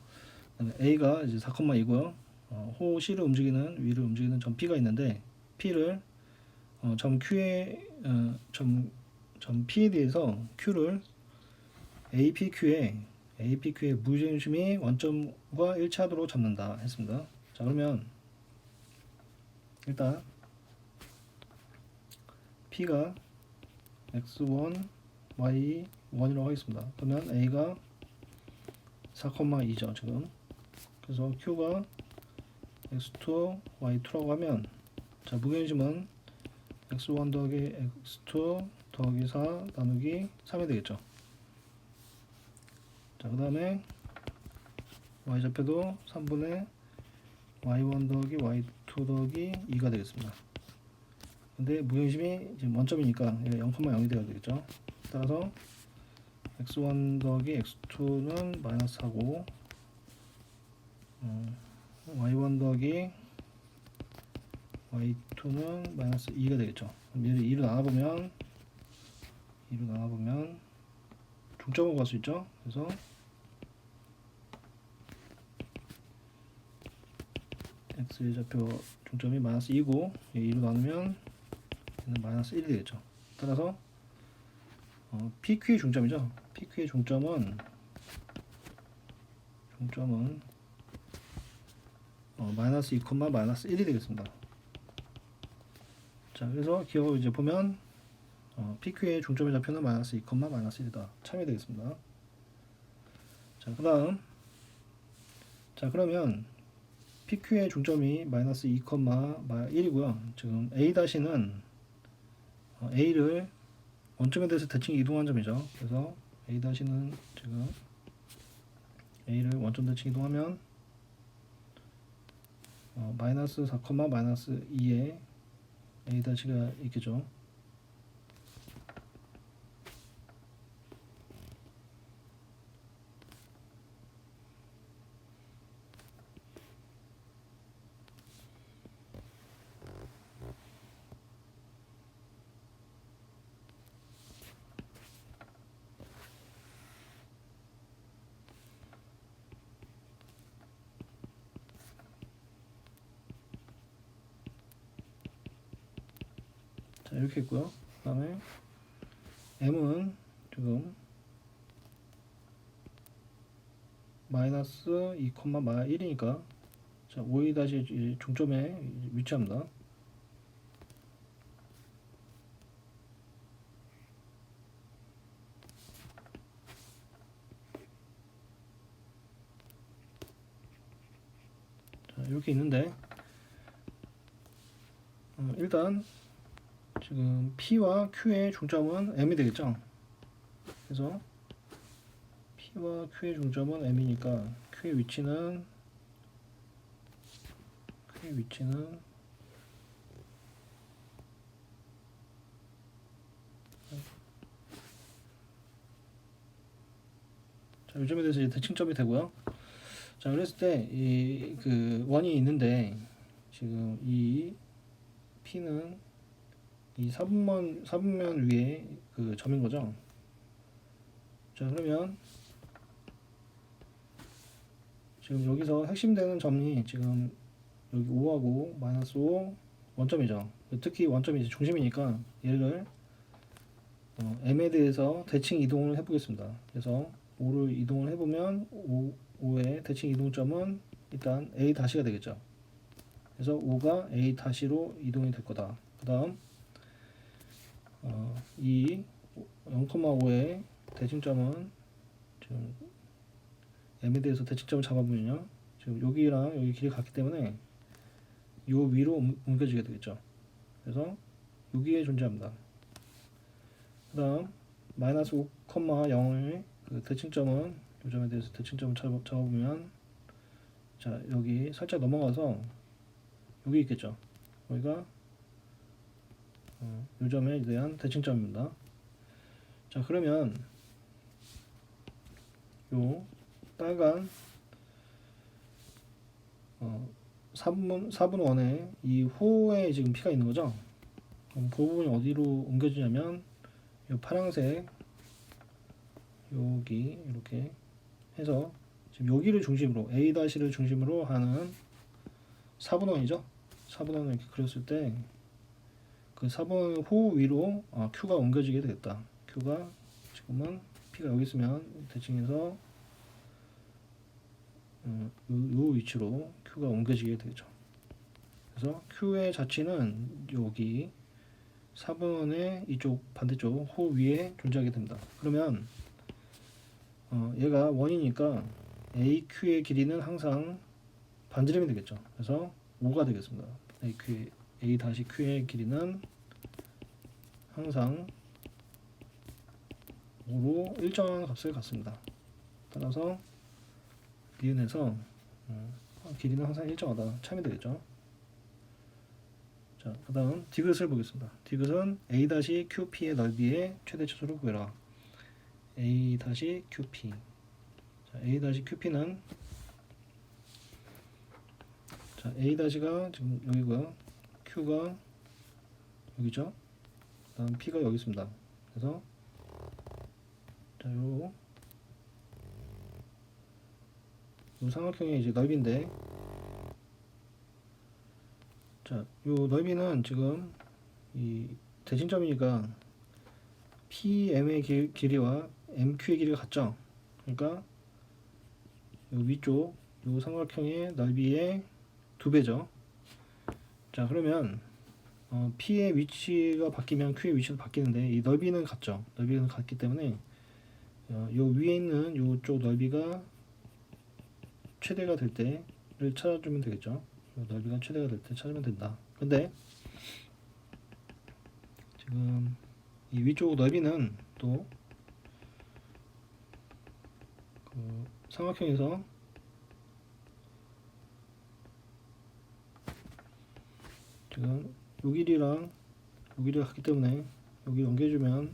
A가 이제 4,2고요. 호 C를 움직이는 위를 움직이는 점 P가 있는데 P를 점 Q에 점 P에 대해서 Q를 APQ에 무중심이 원점과 일치하도록 잡는다 했습니다. 자 그러면 일단 P가 x1, y1이라고 하겠습니다. 그러면 A가 4,2죠 지금. 그래서 Q가 x2, y2라고 하면 자 무게중심은 x1 더하기 x2 더하기 4 나누기 3이 되겠죠. 자 그 다음에 y좌표도 3분의 y1 더하기 y2 더하기 2가 되겠습니다. 근데 무게중심이 지금 원점이니까 0,0이 되어야 되겠죠. 따라서 x1 더하기 x2는 마이너스 하고 y1 더하기 y2는 마이너스 2가 되겠죠. 그럼 얘를 2로 나눠보면 중점으로 갈 수 있죠. 그래서 x의 좌표 중점이 마이너스 2고 2로 나누면 얘는 마이너스 1이 되겠죠. 따라서 PQ의 중점이죠. PQ의 중점은 마이너스 2, 마이너스 1이 되겠습니다. 자, 그래서 기억을 이제 보면 PQ의 중점의 좌표는 마이너스 2, 마이너스 1이다. 참이 되겠습니다. 자, 그 다음. 자, 그러면 PQ의 중점이 마이너스 2, 1이고요. 지금 A-는 A를 원점에 대해서 대칭 이동한 점이죠. 그래서 A-는 지금 A를 원점 대칭 이동하면 마이너스 4, 마이너스 2에 A-가 있겠죠. 자, 이렇게 있고요. 그 다음에 M은 지금 마이너스 2, 1이니까 자, 5이 다시 중점에 위치합니다. 자, 이렇게 있는데 일단 지금 P와 Q의 중점은 M이 되겠죠. 그래서 P와 Q의 중점은 M이니까 Q의 위치는 자, 요점에 대해서 이제 대칭점이 되고요. 자, 그랬을 때 이 그 원이 있는데 지금 이 P는 이 사분면 위에 그 점인 거죠. 자, 그러면 지금 여기서 핵심되는 점이 지금 여기 5하고 마이너스 5 원점이죠. 특히 원점이 이제 중심이니까 얘를 M에 대해서 대칭 이동을 해보겠습니다. 그래서 5를 이동을 해보면 5의 대칭 이동점은 일단 A-가 되겠죠. 그래서 5가 A-로 이동이 될 거다. 그 다음 이 0,5의 대칭점은 지금 M에 대해서 대칭점을 잡아보면요. 지금 여기랑 여기 길이 같기 때문에 요 위로 옮겨지게 되겠죠. 그래서 여기에 존재합니다. 그 다음 마이너스 5,0의 그 대칭점은 요 점에 대해서 대칭점을 잡아보면 자, 여기 살짝 넘어가서 여기 있겠죠. 여기가 요 점에 대한 대칭점입니다. 자, 그러면 요 빨간 4분 1에 이 호에 지금 P가 있는 거죠. 그럼 그 부분이 어디로 옮겨지냐면 이 파란색 여기 이렇게 해서 지금 여기를 중심으로 A-를 중심으로 하는 4분원이죠. 4분원을 이렇게 그렸을 때 그 4분원 호 위로 Q가 옮겨지게 되겠다. Q가 지금은 P가 여기 있으면 대칭해서 요 위치로 Q가 옮겨지게 되죠. 그래서 Q의 자취는 여기 4분원의 이쪽 반대쪽 호 위에 존재하게 됩니다. 그러면 얘가 원이니까 AQ의 길이는 항상 반지름이 되겠죠. 그래서 5가 되겠습니다. A-Q의 길이는 항상 5로 일정한 값을 갖습니다. 따라서 니은에서 길이는 항상 일정하다. 참이 되겠죠. 자, 그 다음 디귿을 보겠습니다. 디귿은 A-QP의 넓이의 최대 최소를 구해라. A-QP. 자, A-QP는 자, A-가 지금 여기고요. Q가 여기죠. 다음 P가 여기 있습니다. 그래서 자, 요 삼각형의 이제 넓이인데 자, 요 넓이는 지금 이 대칭점이니까 PM의 길이와 MQ의 길이가 같죠. 그러니까 요 위쪽 요 삼각형의 넓이의 2배죠. 자, 그러면 P의 위치가 바뀌면 Q의 위치도 바뀌는데 이 넓이는 같죠. 넓이는 같기 때문에 요 위에 있는 요쪽 넓이가 최대가 될 때를 찾아주면 되겠죠. 요 넓이가 최대가 될 때 찾으면 된다. 근데 지금 이 위쪽 넓이는 또 그 삼각형에서 지금 요 길이랑 요 길이가 같기 때문에 여기 연결해주면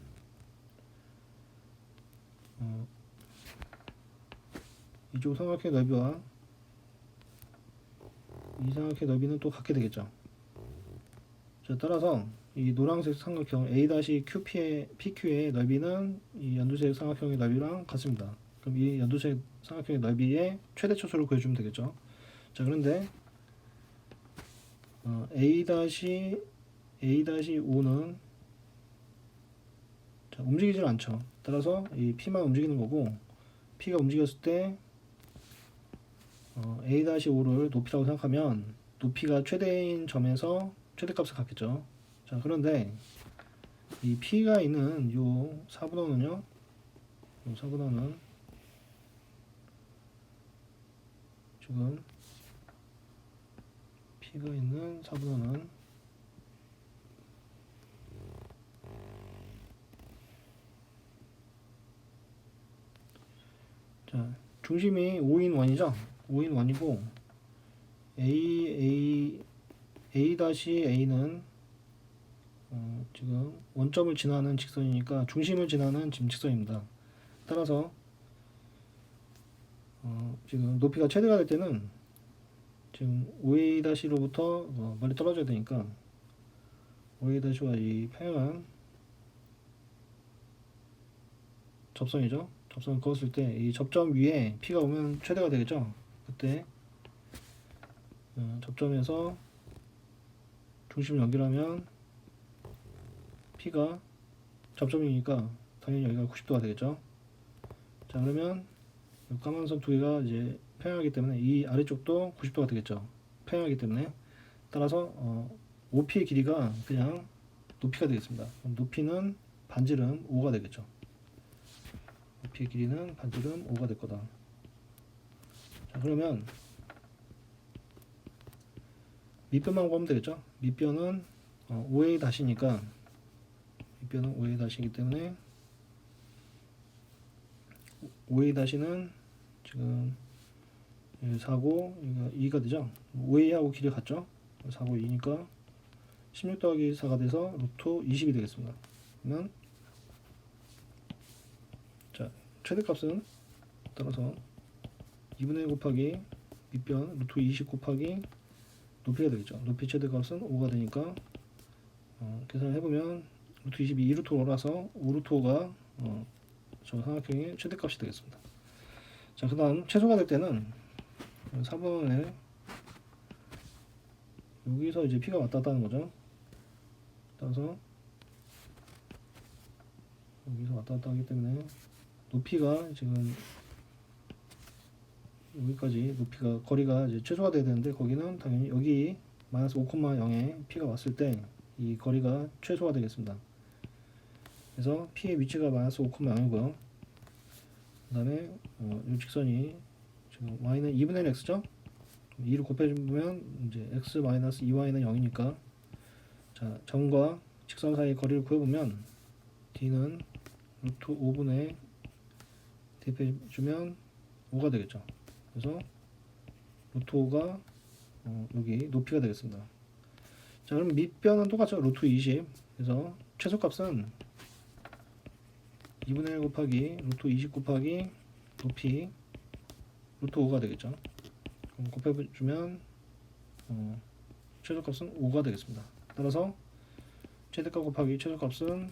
이쪽 삼각형의 넓이와 이 삼각형의 넓이는 또 같게 되겠죠. 자, 따라서 이 노란색 삼각형 A-QP의 PQ의 넓이는 이 연두색 삼각형의 넓이랑 같습니다. 그럼 이 연두색 삼각형의 넓이의 최대 초수를 구해주면 되겠죠. 자, 그런데 A-5는 움직이질 않죠. 따라서 이 P만 움직이는 거고, P가 움직였을 때 A-5를 높이라고 생각하면 높이가 최대인 점에서 최대값을 갖겠죠. 자, 그런데 이 P가 있는 요 4분원은요, 요 4분원은 지금 P가 있는 4분원은 자, 중심이 5인1이죠. 5인1이고 A-A는 지금 원점을 지나는 직선이니까 중심을 지나는 지금 직선입니다. 따라서 지금 높이가 최대가 될 때는 지금 OA-로부터 멀리 떨어져야 되니까 OA-와 이 평행한 접선이죠. 접선을 그었을 때 이 접점 위에 P가 오면 최대가 되겠죠. 그때 접점에서 중심을 연결하면 P가 접점이니까 당연히 여기가 90도가 되겠죠. 자, 그러면 까만 선 두 개가 이제 평행하기 때문에 이 아래쪽도 90도가 되겠죠. 평행하기 때문에 따라서 OP의 길이가 그냥 높이가 되겠습니다. 그럼 높이는 반지름 5가 되겠죠. OP의 길이는 반지름 5가 될 거다. 자, 그러면 밑변만 구하면 되겠죠. 밑변은 5A 다시니까 밑변은 5A 다시이기 때문에 5A 다시는 지금 4고 2가 되죠. 5A하고 길이 같죠. 4고 2니까 16 더하기 4가 돼서 루트 20이 되겠습니다. 그러면 자, 최대값은 따라서 2분의 1 곱하기 밑변 루트 20 곱하기 높이가 되겠죠. 높이 최대값은 5가 되니까 계산을 해보면 루트 22 2루트 5라서 5루트 5가 저 삼각형의 최대값이 되겠습니다. 자, 그 다음 최소가 될 때는 4번에 여기서 이제 P가 왔다 갔다 하는 거죠. 따라서 여기서 왔다 갔다 하기 때문에 높이가 지금 여기까지 높이가 거리가 이제 최소가 돼야 되는데 거기는 당연히 여기 마이너스 5,0에 P가 왔을 때 이 거리가 최소가 되겠습니다. 그래서 P의 위치가 마이너스 5,0이고요. 그 다음에 이 직선이 지금 y는 2분의 1 x죠. 2를 곱해주면 이제 x 마이너스 2y는 0이니까 자, 점과 직선 사이의 거리를 구해보면 d는 루트 5분의 대입해주면 5가 되겠죠. 그래서 루트 5가 여기 높이가 되겠습니다. 자, 그럼 밑변은 똑같죠. 루트 20. 그래서 최소값은 2분의 1 곱하기 루트 20 곱하기 높이 루트 5가 되겠죠. 그럼 곱해주면 최소값은 5가 되겠습니다. 따라서 최대값 곱하기 최소값은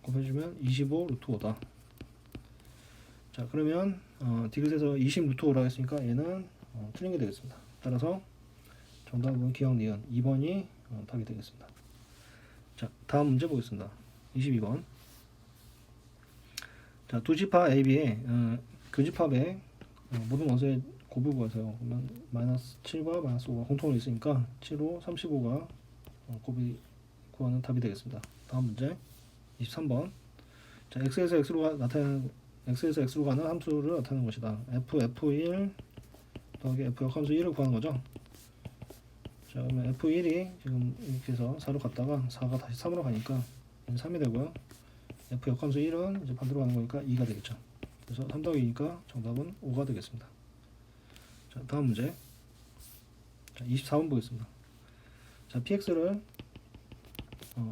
곱해주면 25 루트 5다. 자, 그러면 디귿에서 20 루트 5라고 했으니까 얘는 틀린 게 되겠습니다. 따라서 정답은 기억 니은 2번이 답이 되겠습니다. 자, 다음 문제 보겠습니다. 22번. 자, 두 집합 AB의 교집합의 모든 원소의 곱을 구하세요. 그러면 마이너스 7과 마이너스 5가 공통으로 있으니까 7, 5, 35가 곱이 구하는 답이 되겠습니다. 다음 문제 23번. 자, x에서 x로 가는 함수를 나타내는 것이다. f1 더하기 f 역함수 1을 구하는 거죠. 자, 그러면 f1이 지금 이렇게 해서 4로 갔다가 4가 다시 3으로 가니까 3이 되고요. f 역함수 1은 이제 반대로 가는 거니까 2가 되겠죠. 그래서 3 더하기 2니까 정답은 5가 되겠습니다. 자, 다음 문제. 자, 24번 보겠습니다. 자, px를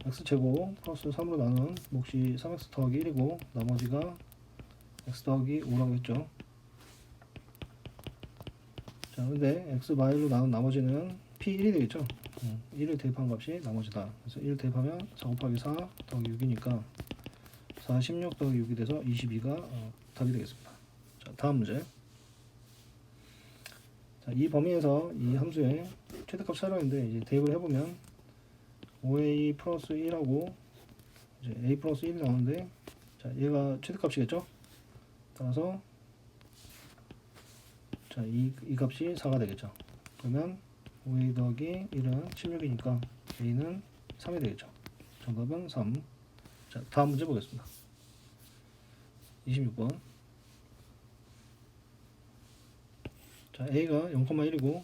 x제곱 플러스 3으로 나눈 몫이 3x 더하기 1이고 나머지가 x 더하기 5라고 했죠. 자, 근데 x 마일로 나눈 나머지는 p1이 되겠죠. 1을 대입한 값이 나머지다. 그래서 1 대입하면 4 곱하기 4 더하기 6이니까 4, 16 더하기 6이 돼서 22가 답이 되겠습니다. 자, 다음 문제. 자, 이 범위에서 이 함수의 최대값 찾으라는데 이제 대입을 해보면 5a 플러스 1하고 이제 a 플러스 1이 나오는데, 자, 얘가 최대값이겠죠. 따라서 자, 이 값이 4가 되겠죠. 그러면 5a 더하기 1은 16이니까 a는 3이 되겠죠. 정답은 3. 자, 다음 문제 보겠습니다. 26번. 자, a가 0,1이고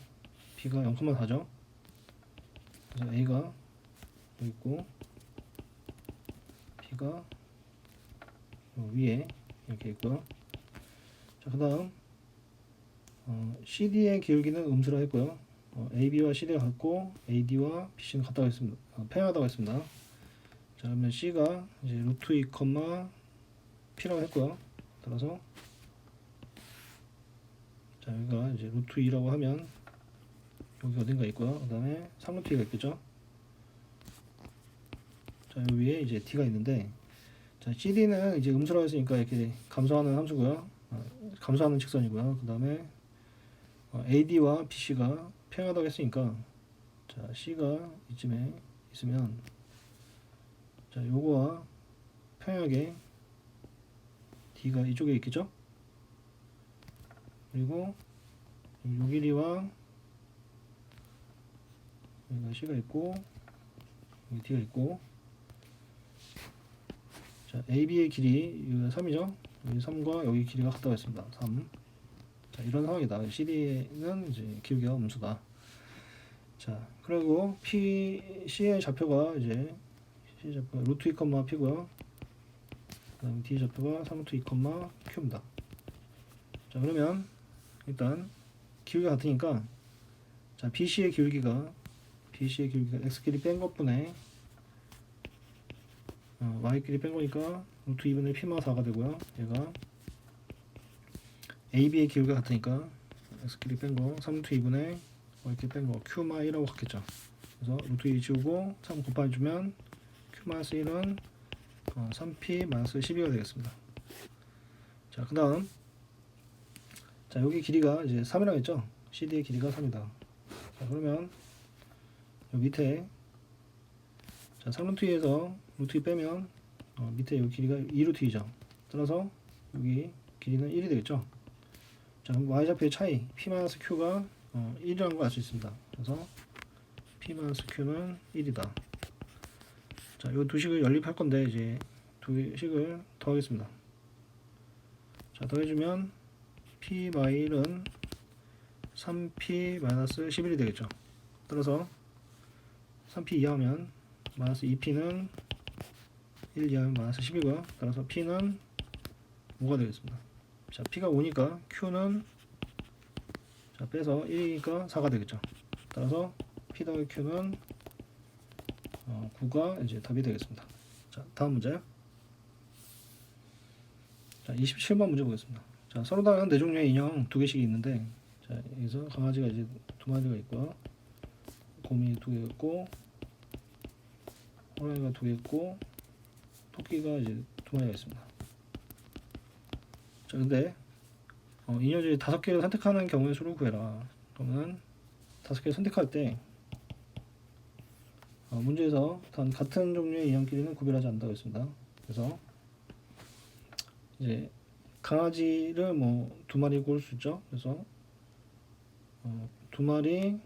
b가 0,4죠. 그래서 a가 여기 있고 b가 위에 이렇게 있고요. 자, 그 다음 CD의 기울기는 음수라 했고요. AB와 CD가 같고 AD와 BC는 같다고 했습니다. 평행하다고 했습니다. 자, 그러면 C가 이제 루트 2, P라고 했고요. 따라서 자, 여기가 이제 루트 2라고 하면 여기 어딘가 있고요. 그 다음에 3루트 2가 있겠죠. 자, 여기 위에 이제 D가 있는데, 자, CD는 이제 음수라고 했으니까 이렇게 감소하는 함수고요. 감소하는 직선이고요. 그 다음에 AD와 BC가 평행하다고 했으니까, 자, C가 이쯤에 있으면, 자, 요거와 평행하게 D가 이쪽에 있겠죠. 그리고 요 길이와 여기가 C가 있고 여기 D가 있고, 자, AB의 길이 여기가 3이죠. 여기 3과 여기 길이가 같다고 했습니다. 3. 자, 이런 상황이다. CD는 이제 기울기가 음수다. 자, 그리고 C의 좌표가 이제 C 좌표가 루트 2, P고요. 그 다음에 D 좌표가 3루트 2, Q입니다. 자, 그러면 일단 기울기가 같으니까, 자, BC의 기울기가 X끼리 뺀 것분에 Y끼리 뺀 거니까 루트 2분의 P마 4가 되고요. 얘가 AB의 기울기가 같으니까 X끼리 뺀 거 3루트 2분의 Y끼리 뺀 거 Q마 1하고 같겠죠. 그래서 루트 2 지우고 3 곱해주면 Q-1은 3P-12가 되겠습니다. 자, 그 다음, 자, 여기 길이가 이제 3이라고 했죠. CD의 길이가 3이다. 자, 그러면 여기 밑에, 자, 3루트 2에서 루트 2 빼면 밑에 여기 길이가 2루트 2죠. 따라서 여기 길이는 1이 되겠죠. 자, 그럼 y좌표의 차이 P-Q가 1이라는 걸 알 수 있습니다. 그래서 P-Q는 1이다. 자, 이 두 식을 연립할 건데 이제 두 식을 더하겠습니다. 자, 더해주면 P-1은 3P-11이 되겠죠. 따라서 3P 이하면 마이너스 2P는 1 이하면 마이너스 10이고요. 따라서 P는 5가 되겠습니다. 자, P가 5니까 Q는, 자, 빼서 1이니까 4가 되겠죠. 따라서 P 더하기 Q는 9가 이제 답이 되겠습니다. 자, 다음 문제. 자, 27번 문제 보겠습니다. 자, 서로 다른 네 종류의 인형 두 개씩이 있는데, 자, 여기서 강아지가 이제 두 마리가 있고요. 곰이 두 개 있고, 호랑이가 두 개 있고, 토끼가 이제 두 마리가 있습니다. 자, 근데 인형 중에 5개를 선택하는 경우의 수를 구해라. 그러면 5개를 선택할 때 문제에서 단 같은 종류의 인형끼리는 구별하지 않는다고 했습니다. 그래서 이제 강아지를 뭐 두 마리 고를 수 있죠. 그래서 두 마리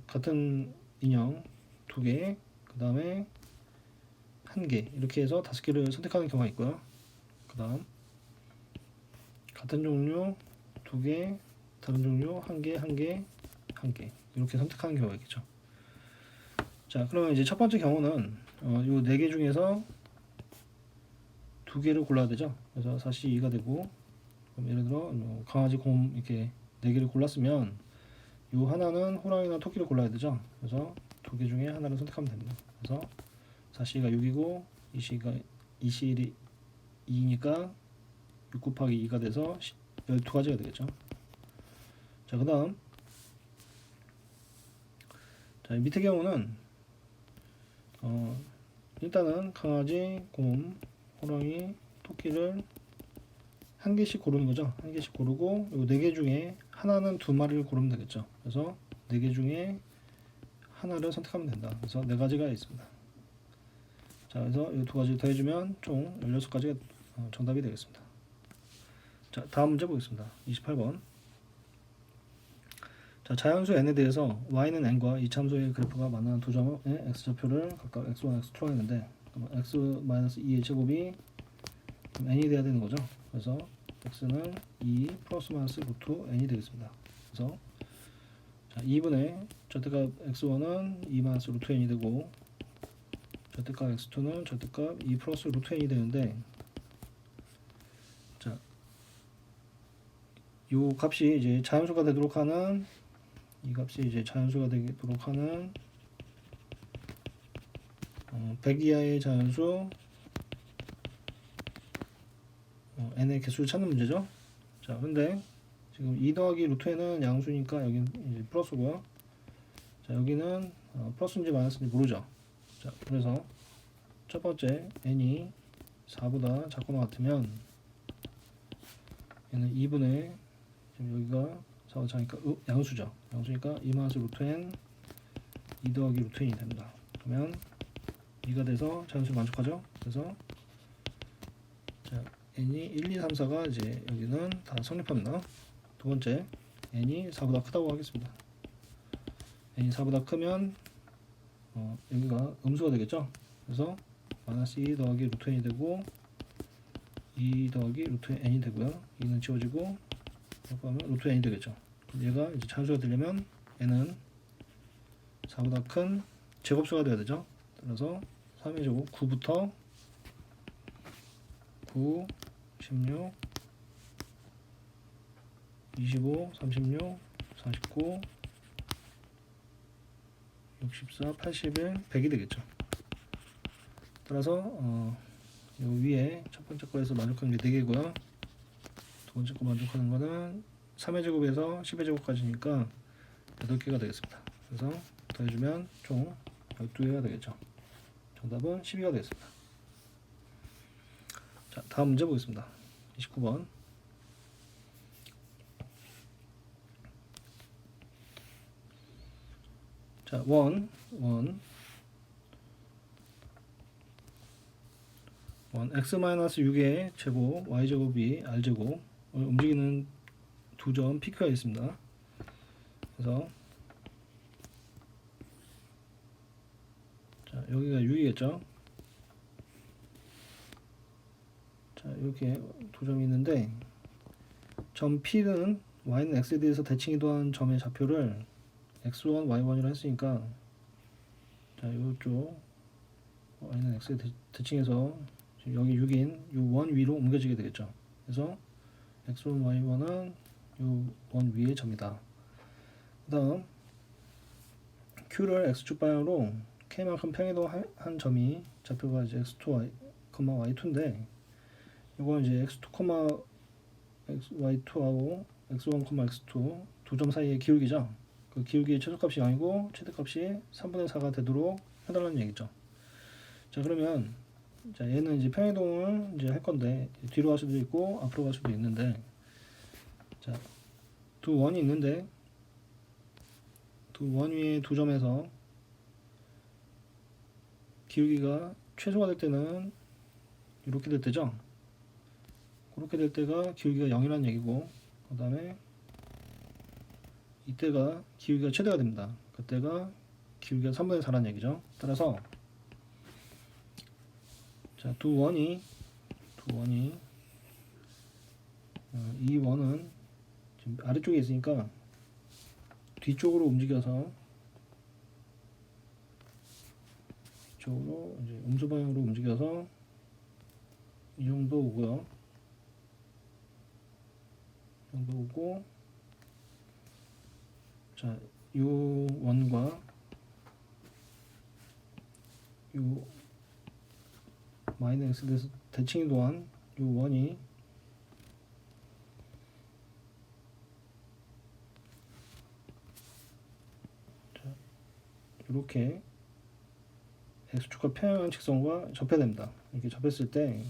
같은 인형 2개, 그 다음에 1개, 이렇게 해서 5개를 선택하는 경우가 있고요. 그 다음 같은 종류 2개, 다른 종류 1개, 1개, 1개, 이렇게 선택하는 경우가 있겠죠. 자, 그러면 이제 첫 번째 경우는 요 4개 중에서 2개를 골라야 되죠. 그래서 4C2가 되고, 그럼 예를 들어 강아지, 곰 이렇게 4개를 골랐으면 요 하나는 호랑이나 토끼를 골라야 되죠. 그래서 2개 중에 하나를 선택하면 됩니다. 그래서 4C가 6이고 2C가 2니까 6 곱하기 2가 돼서 12가지가 되겠죠. 자, 그 다음 밑에 경우는 일단은 강아지, 곰, 호랑이, 토끼를 1개씩 고르는 거죠. 1개씩 고르고 요 4개 중에 하나는 2마리를 고르면 되겠죠. 그래서 4개 중에 하나를 선택하면 된다. 그래서 4가지가 있습니다. 자, 그래서 이 2가지 더해주면 총 16가지가 정답이 되겠습니다. 자, 다음 문제 보겠습니다. 28번. 자, 자연수 n에 대해서 y는 n과 이참수의 그래프가 만나는 두 점의 x좌표를 각각 x1, x2로 했는데, x-2의 제곱이 n이 돼야 되는 거죠. 그래서 x는 2 플러스 마이너스 루트 n이 되겠습니다. 그래서 자, 2분의 절대값 x1은 2 마이너스 루트 n이 되고, 절대값 x2는 절대값 2 플러스 루트 n이 되는데, 자, 요 값이 이제 자연수가 되도록 하는, 이 값이 이제 자연수가 되도록 하는 100 이하의 자연수 n의 개수를 찾는 문제죠. 자, 근데 지금 2 더하기 루트 n은 양수니까 여기는 이제 플러스고요. 자, 여기는 플러스인지 마이너스인지 모르죠. 자, 그래서 첫 번째 n이 4보다 작거나 같으면 얘는 2분의, 지금 여기가 4보다 작으니까 양수죠. 양수니까 2 마이너스 루트 n 2 더하기 루트 n이 됩니다. 그러면 2가 돼서 자연수 만족하죠. 그래서 자, n이 1, 2, 3, 4가 이제 여기는 다 성립합니다. 두 번째, n이 4보다 크다고 하겠습니다. n이 4보다 크면 여기가 음수가 되겠죠. 그래서 마이너스 2 더하기 루트 n이 되고 2 더하기 루트 n이 되고요. 2는 지워지고 이렇게 하면 루트 n이 되겠죠. 얘가 이제 자연수가 되려면 n은 4보다 큰 제곱수가 되어야 되죠. 따라서 3의 제곱 9부터 9, 16, 25, 36, 49, 64, 81, 100이 되겠죠. 따라서 요 위에 첫 번째 거에서 만족하는 게 4개고요. 두 번째 거 만족하는 거는 3의 제곱에서 10의 제곱까지니까 8개가 되겠습니다. 그래서 더해주면 총 12개가 되겠죠. 정답은 12가 되겠습니다. 자, 다음 문제 보겠습니다. 29번. 자, 원 x-6의 제곱 y제곱이 r제곱 움직이는 두 점 PQ가 있습니다. 그래서 자, 여기가 6이겠죠. 자, 이렇게 두 점이 있는데 점 P는 y는 x에 대해서 대칭 이동한 점의 좌표를 x1, y1이라 했으니까 자, 이쪽 y는 x에 대칭해서 여기 6인 이 원 위로 옮겨지게 되겠죠. 그래서 x1, y1은 이 원 위의 점이다. 그 다음 q를 x축 방향으로 k만큼 평이동한 점이 좌표가 이제 x2, y2인데 이건 이제 x2, y2하고 x1, x2 두 점 사이의 기울기죠. 그 기울기의 최소값이 0이고 최대값이 3분의 4가 되도록 해달라는 얘기죠. 자, 그러면 자, 얘는 이제 평이동을 이제 할 건데 뒤로 갈 수도 있고 앞으로 갈 수도 있는데 자, 두 원이 있는데 두 원 위에 두 점에서 기울기가 최소가 될 때는 이렇게 될 때죠. 그렇게 될 때가 기울기가 0이라는 얘기고 그 다음에 이때가 기울기가 최대가 됩니다. 그때가 기울기가 3분의 4라는 얘기죠. 따라서 자, 두 원이 이 원은 지금 아래쪽에 있으니까 뒤쪽으로 움직여서 뒤쪽으로 이제 음수 방향으로 움직여서 이 정도 오고요. 이 정도 오고, 자, 요 원과 요 마이너스 X에서 대칭이 도한 요 원이 이렇게 X축과 평행한 직선과 접해야 됩니다. 이렇게 접했을 때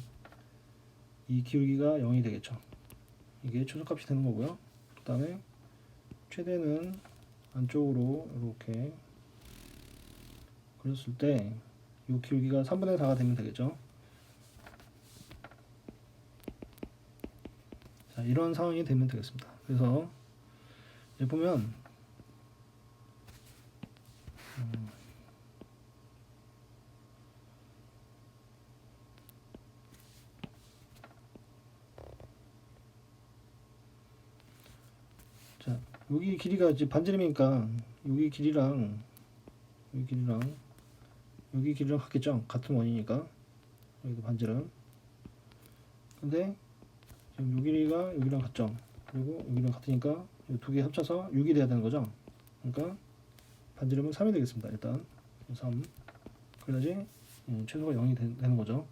이 기울기가 0이 되겠죠. 이게 최소값이 되는 거고요. 그 다음에 최대는 안쪽으로 이렇게 그렸을 때 이 기울기가 3분의 4가 되면 되겠죠. 자, 이런 상황이 되면 되겠습니다. 그래서 이제 보면 자, 여기 길이가 이제 반지름이니까 여기 길이랑 여기 길이랑 같겠죠. 같은 원이니까 여기도 반지름. 근데 지금 요 길이가 여기랑 같죠. 그리고 여기랑 같으니까 이 두 개 합쳐서 6이 돼야 되는 거죠. 그러니까 반지름은 3이 되겠습니다. 일단 3. 그래야지 최소가 0이 되는 거죠.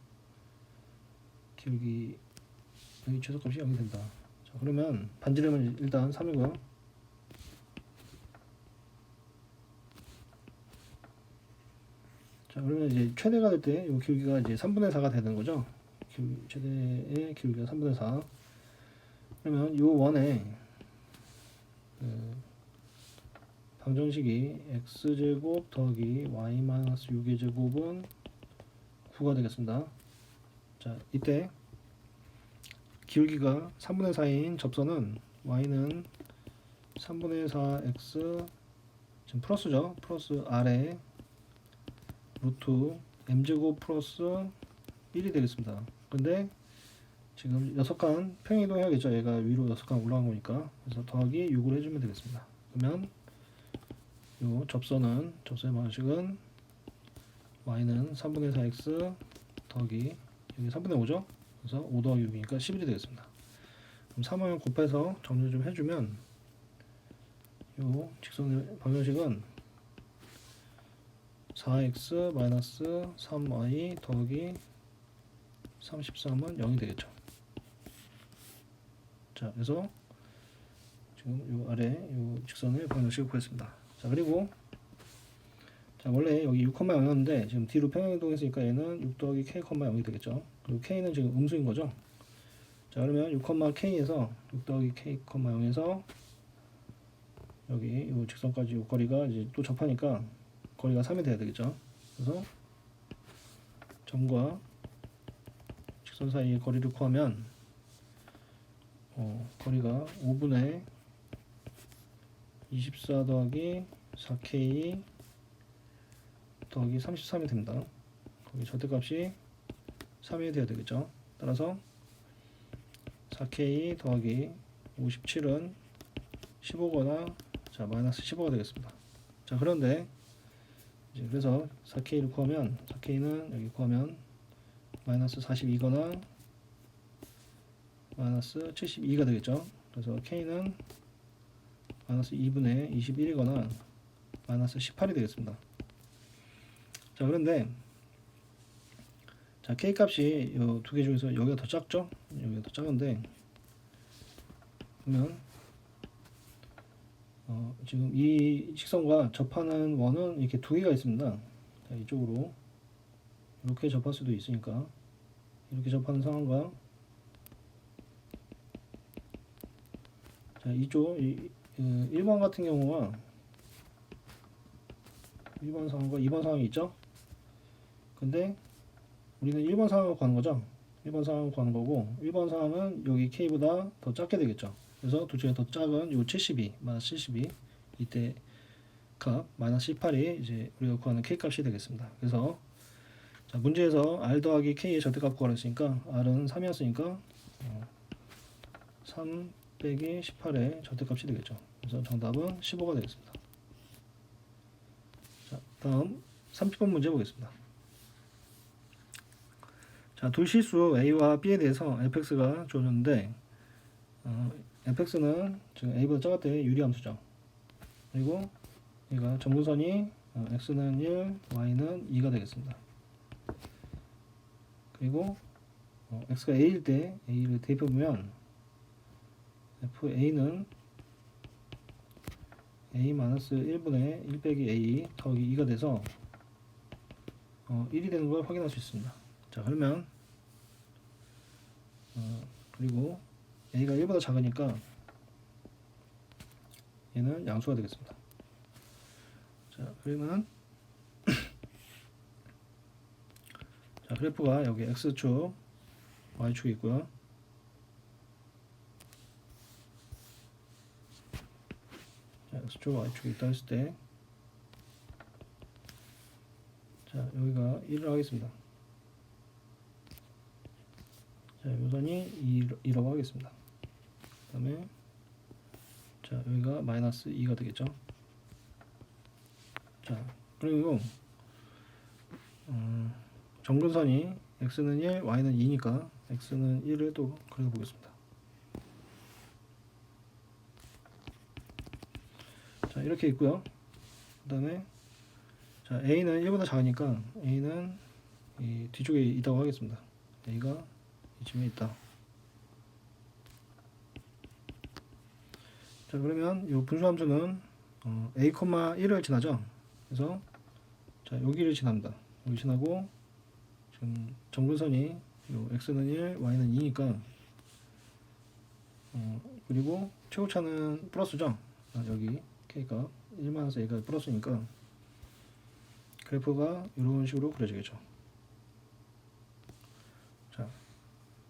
기울기 여기 최소값이 0이 된다. 자, 그러면 반지름은 일단 3이고요. 자, 그러면 이제 최대가 될 때 이 기울기가 이제 3분의 4가 되는 거죠. 최대의 기울기가 3분의 4. 그러면 이 원에 방정식이 x제곱 더하기 y-6의 제곱은 9가 되겠습니다. 자, 이때 기울기가 3분의 4인 접선은 y는 3분의 4x 지금 플러스죠. 플러스 r에 루트 m제곱 플러스 1이 되겠습니다. 근데 지금 6칸 평행이동 해야겠죠. 얘가 위로 6칸 올라간 거니까. 그래서 더하기 6을 해주면 되겠습니다. 그러면 요 접선의 방식은 y는 3분의 4x 더하기 여기 3분의 5죠. 그래서 5 더하기 6이니까 11이 되겠습니다. 그럼 3을 곱해서 정리 좀 해주면 요 직선의 방정식은 4x 마이너스 3y 더하기 33은 0이 되겠죠. 자, 그래서 지금 요 아래 요 직선의 방정식을 구했습니다. 자, 그리고 자, 원래 여기 6,0였는데 지금 뒤로 평행이동했으니까 얘는 6 더하기 k, 0이 되겠죠. 그리고 k는 지금 음수인 거죠. 자, 그러면 6,k에서 6 더하기 k, 0에서 여기 요 직선까지 요 거리가 이제 또 접하니까 거리가 3이 돼야 되겠죠. 그래서 점과 직선 사이의 거리를 구하면 거리가 5분의 24 더하기 4k 더하기 33이 됩니다. 거기 절대값이 3이 돼야 되겠죠. 따라서 4k 더하기 57은 15거나 자 마이너스 15가 되겠습니다. 자, 그런데 이제 그래서 4k를 구하면 4k는 여기 구하면 마이너스 42거나 마이너스 72가 되겠죠. 그래서 k는 마이너스 2분의 21이거나 마이너스 18이 되겠습니다. 자, 그런데 자, k 값이 이 두 개 중에서 여기가 더 작죠? 여기가 더 작은데 그러면 지금 이 직선과 접하는 원은 이렇게 두 개가 있습니다. 자, 이쪽으로 이렇게 접할 수도 있으니까 이렇게 접하는 상황과 자, 이쪽 1번 같은 경우가 1번 상황과 2번 상황이 있죠. 근데 우리는 1번 상황을 구하는 거죠. 1번 상황을 구하는 거고 1번 상황은 여기 k보다 더 작게 되겠죠. 그래서 둘 중에 더 작은 요 72 마이너스 72 이때 값 마이너스 18이 이제 우리가 구하는 k 값이 되겠습니다. 그래서 자, 문제에서 r 더하기 k의 절대값 구하라 했으니까 r은 3이었으니까 3 빼기 18의 절대값이 되겠죠. 그래서 정답은 15가 되겠습니다. 자, 다음 30번 문제 보겠습니다. 자, 둘실수 a와 b에 대해서 fx가 주어졌는데 fx는 지금 a보다 작을 때 유리함수죠. 그리고 얘가 점근선이 x는 1, y는 2가 되겠습니다. 그리고 x가 a일 때 a를 대입해보면 fa는 a-1분의 1 빼기 a 더하기 2가 돼서 1이 되는 걸 확인할 수 있습니다. 자, 그러면 그리고 a가 1보다 작으니까 얘는 양수가 되겠습니다. 자, 그러면 자, 그래프가 여기 x축, y축이 있고요. 자, x축, y축이 있다 했을 때 자, 여기가 1을 하겠습니다. 자, 요선이 2라고 하겠습니다. 그 다음에 자, 여기가 마이너스 2가 되겠죠. 자, 그리고 점근선이 x는 1, y는 2니까 x는 1을 또 그려보겠습니다. 자, 이렇게 있고요. 그 다음에 자, a는 1보다 작으니까 a는 이 뒤쪽에 있다고 하겠습니다. a가 이쯤에 있다. 자, 그러면 이 분수함수는 a, 1을 지나죠. 그래서 자, 여기를 지납니다. 여기 지나고 지금 점근선이 요 x는 1, y는 2니까 그리고 최고차는 플러스죠. 여기 k가 1-a가 플러스니까 그래프가 이런 식으로 그려지겠죠. 자,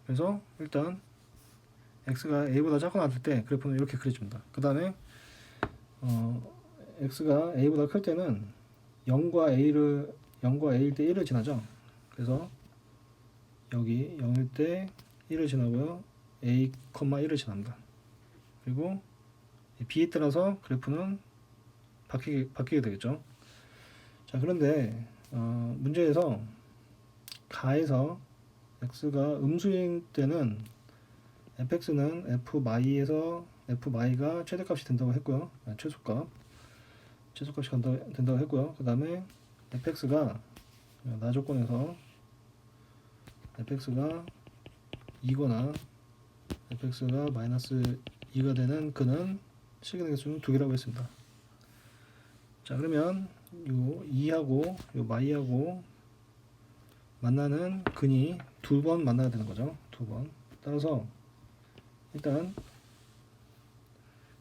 그래서 일단 x가 a보다 작거나 같을 때 그래프는 이렇게 그려집니다. 그 다음에 x가 a보다 클 때는 0과 a일 때 1을 지나죠. 그래서 여기 0일 때 1을 지나고요. a, 1을 지납니다. 그리고 b에 따라서 그래프는 바뀌게 되겠죠. 자, 그런데 문제에서 가에서 x가 음수인 때는 fx는 fy에서 fy가 최대값이 된다고 했고요. 최소값이 된다고 했고요. 그 다음에 fx가 나조건에서 fx가 2거나 fx가 마이너스 2가 되는 근은 실근의 개수는 2개라고 했습니다. 자, 그러면 요 2하고 요 마이하고 만나는 근이 2번 만나야 되는 거죠. 2번. 따라서 일단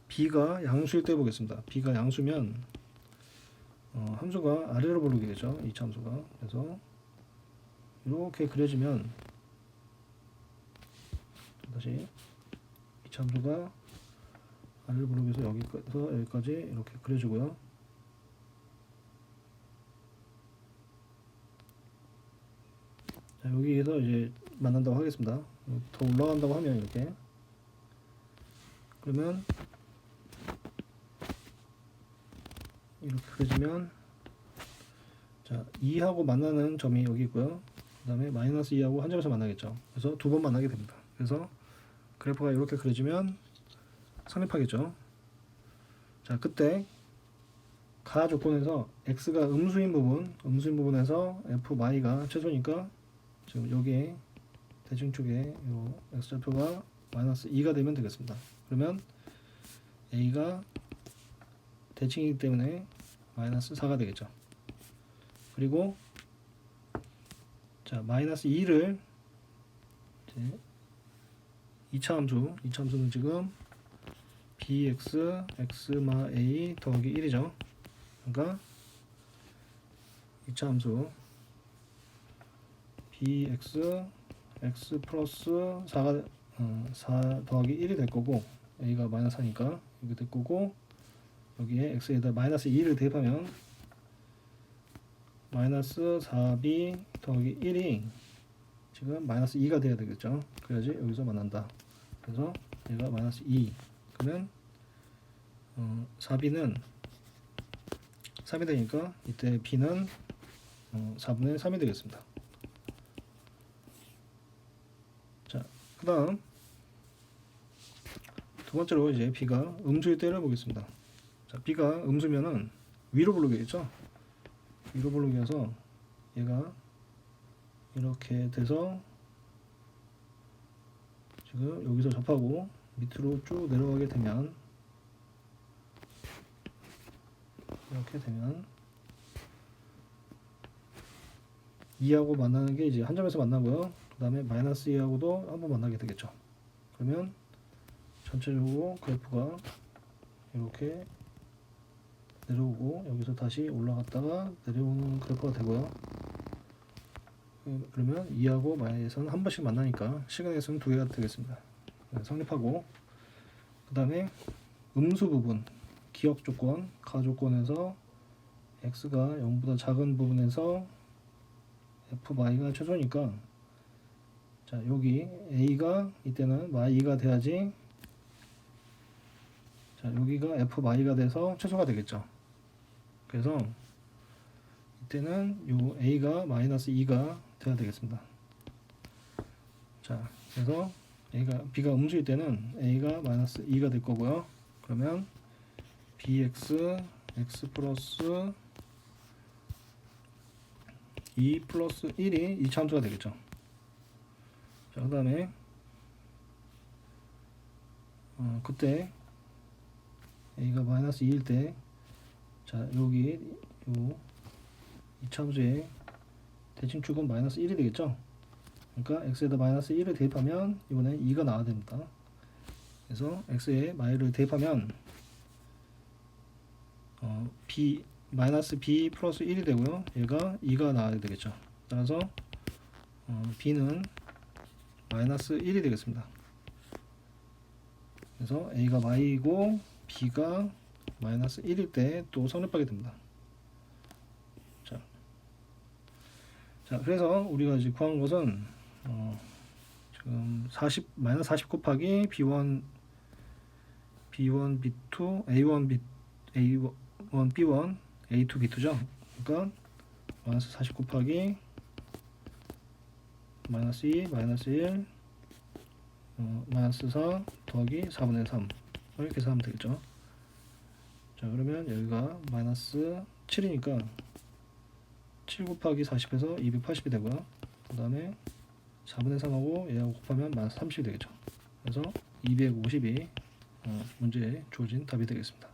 b가 양수일 때 보겠습니다. b가 양수면 함수가 아래로 보르게 되죠. 이 함수가. 그래서 이렇게 그려지면 다시 이 함수가 아래로 보르게 해서 여기까지 이렇게 그려지고요. 자, 여기에서 이제 만난다고 하겠습니다. 더 올라간다고 하면 이렇게 그러면 이렇게 그려지면 자, 2하고 만나는 점이 여기 있고요. 그 다음에 마이너스 2하고 한 점에서 만나겠죠. 그래서 2번 만나게 됩니다. 그래서 그래프가 이렇게 그려지면 성립하겠죠. 자, 그때 가 조건에서 x가 음수인 부분에서 fy가 최소니까 지금 여기에 대칭축에 요 x좌표가 마이너스 2가 되면 되겠습니다. 그러면 a가 대칭이기 때문에 마이너스 4가 되겠죠. 그리고 자, 마이너스 2를 2차 함수는 지금 bx x마 a 더하기 1이죠. 그러니까 2차 함수 bx x 플러스 4 더하기 1이 될 거고 a가 마이너스 4니까 이게 될 거고 여기에 x에다 마이너스 2를 대입하면 마이너스 4b 더하기 1이 지금 마이너스 2가 돼야 되겠죠. 그래야지 여기서 만난다. 그래서 얘가 마이너스 2. 그러면 4b는 3이 되니까 이때 b는 4분의 3이 되겠습니다. 자, 그 다음 두 번째로 이제 b가 음수일 때를 보겠습니다. 자, b가 음수면은 위로 부르기겠죠. 위로 부르기여서 얘가 이렇게 돼서 지금 여기서 접하고 밑으로 쭉 내려가게 되면 이렇게 되면 2하고 만나는 게 이제 한 점에서 만나고요. 그 다음에 마이너스 2하고도 한번 만나게 되겠죠. 그러면 전체적으로 그래프가 이렇게 내려오고 여기서 다시 올라갔다가 내려오는 그래프가 되고요. 그러면 2하고 마이너스는 한 번씩 만나니까 시간의 수는 2개가 되겠습니다. 성립하고 그 다음에 음수 부분 기억 조건, 가 조건에서 x가 0보다 작은 부분에서 fy가 최소니까 자 여기 a가 이때는 y2가 돼야지 자 여기가 fy가 돼서 최소가 되겠죠. 그래서 이때는 요 a가 마이너스 2가 돼야 되겠습니다. 자 그래서 b가 음수일 때는 a가 마이너스 2가 될 거고요. 그러면 bx x 플러스 2 플러스 1이 이차함수가 되겠죠. 자, 그 다음에 그때 a가 마이너스 2일 때 자 여기 요 이차함수의 대칭축은 마이너스 1이 되겠죠. 그러니까 x에다 마이너스 1을 대입하면 이번에 2가 나와야 됩니다. 그래서 x에 마이를 대입하면 마이너스 b 플러스 1이 되고요. 얘가 2가 나와야 되겠죠. 따라서 b는 마이너스 1이 되겠습니다. 그래서 a가 y이고 b가 마이너스 1일 때 또 성립하게 됩니다. 자, 그래서 우리가 이제 구한 것은 지금 마이너스 40 곱하기 b1 b2 a1 b1 a2 b2죠. 그러니까 마이너스 40 곱하기 마이너스 2 마이너스 1 마이너스 4 더하기 4분의 3을 계산하면 되겠죠. 자 그러면 여기가 마이너스 7이니까 7 곱하기 40에서 280이 되고요. 그 다음에 4분의 3하고 얘하고 곱하면 마이너스 30이 되겠죠. 그래서 250이 문제에 주어진 답이 되겠습니다.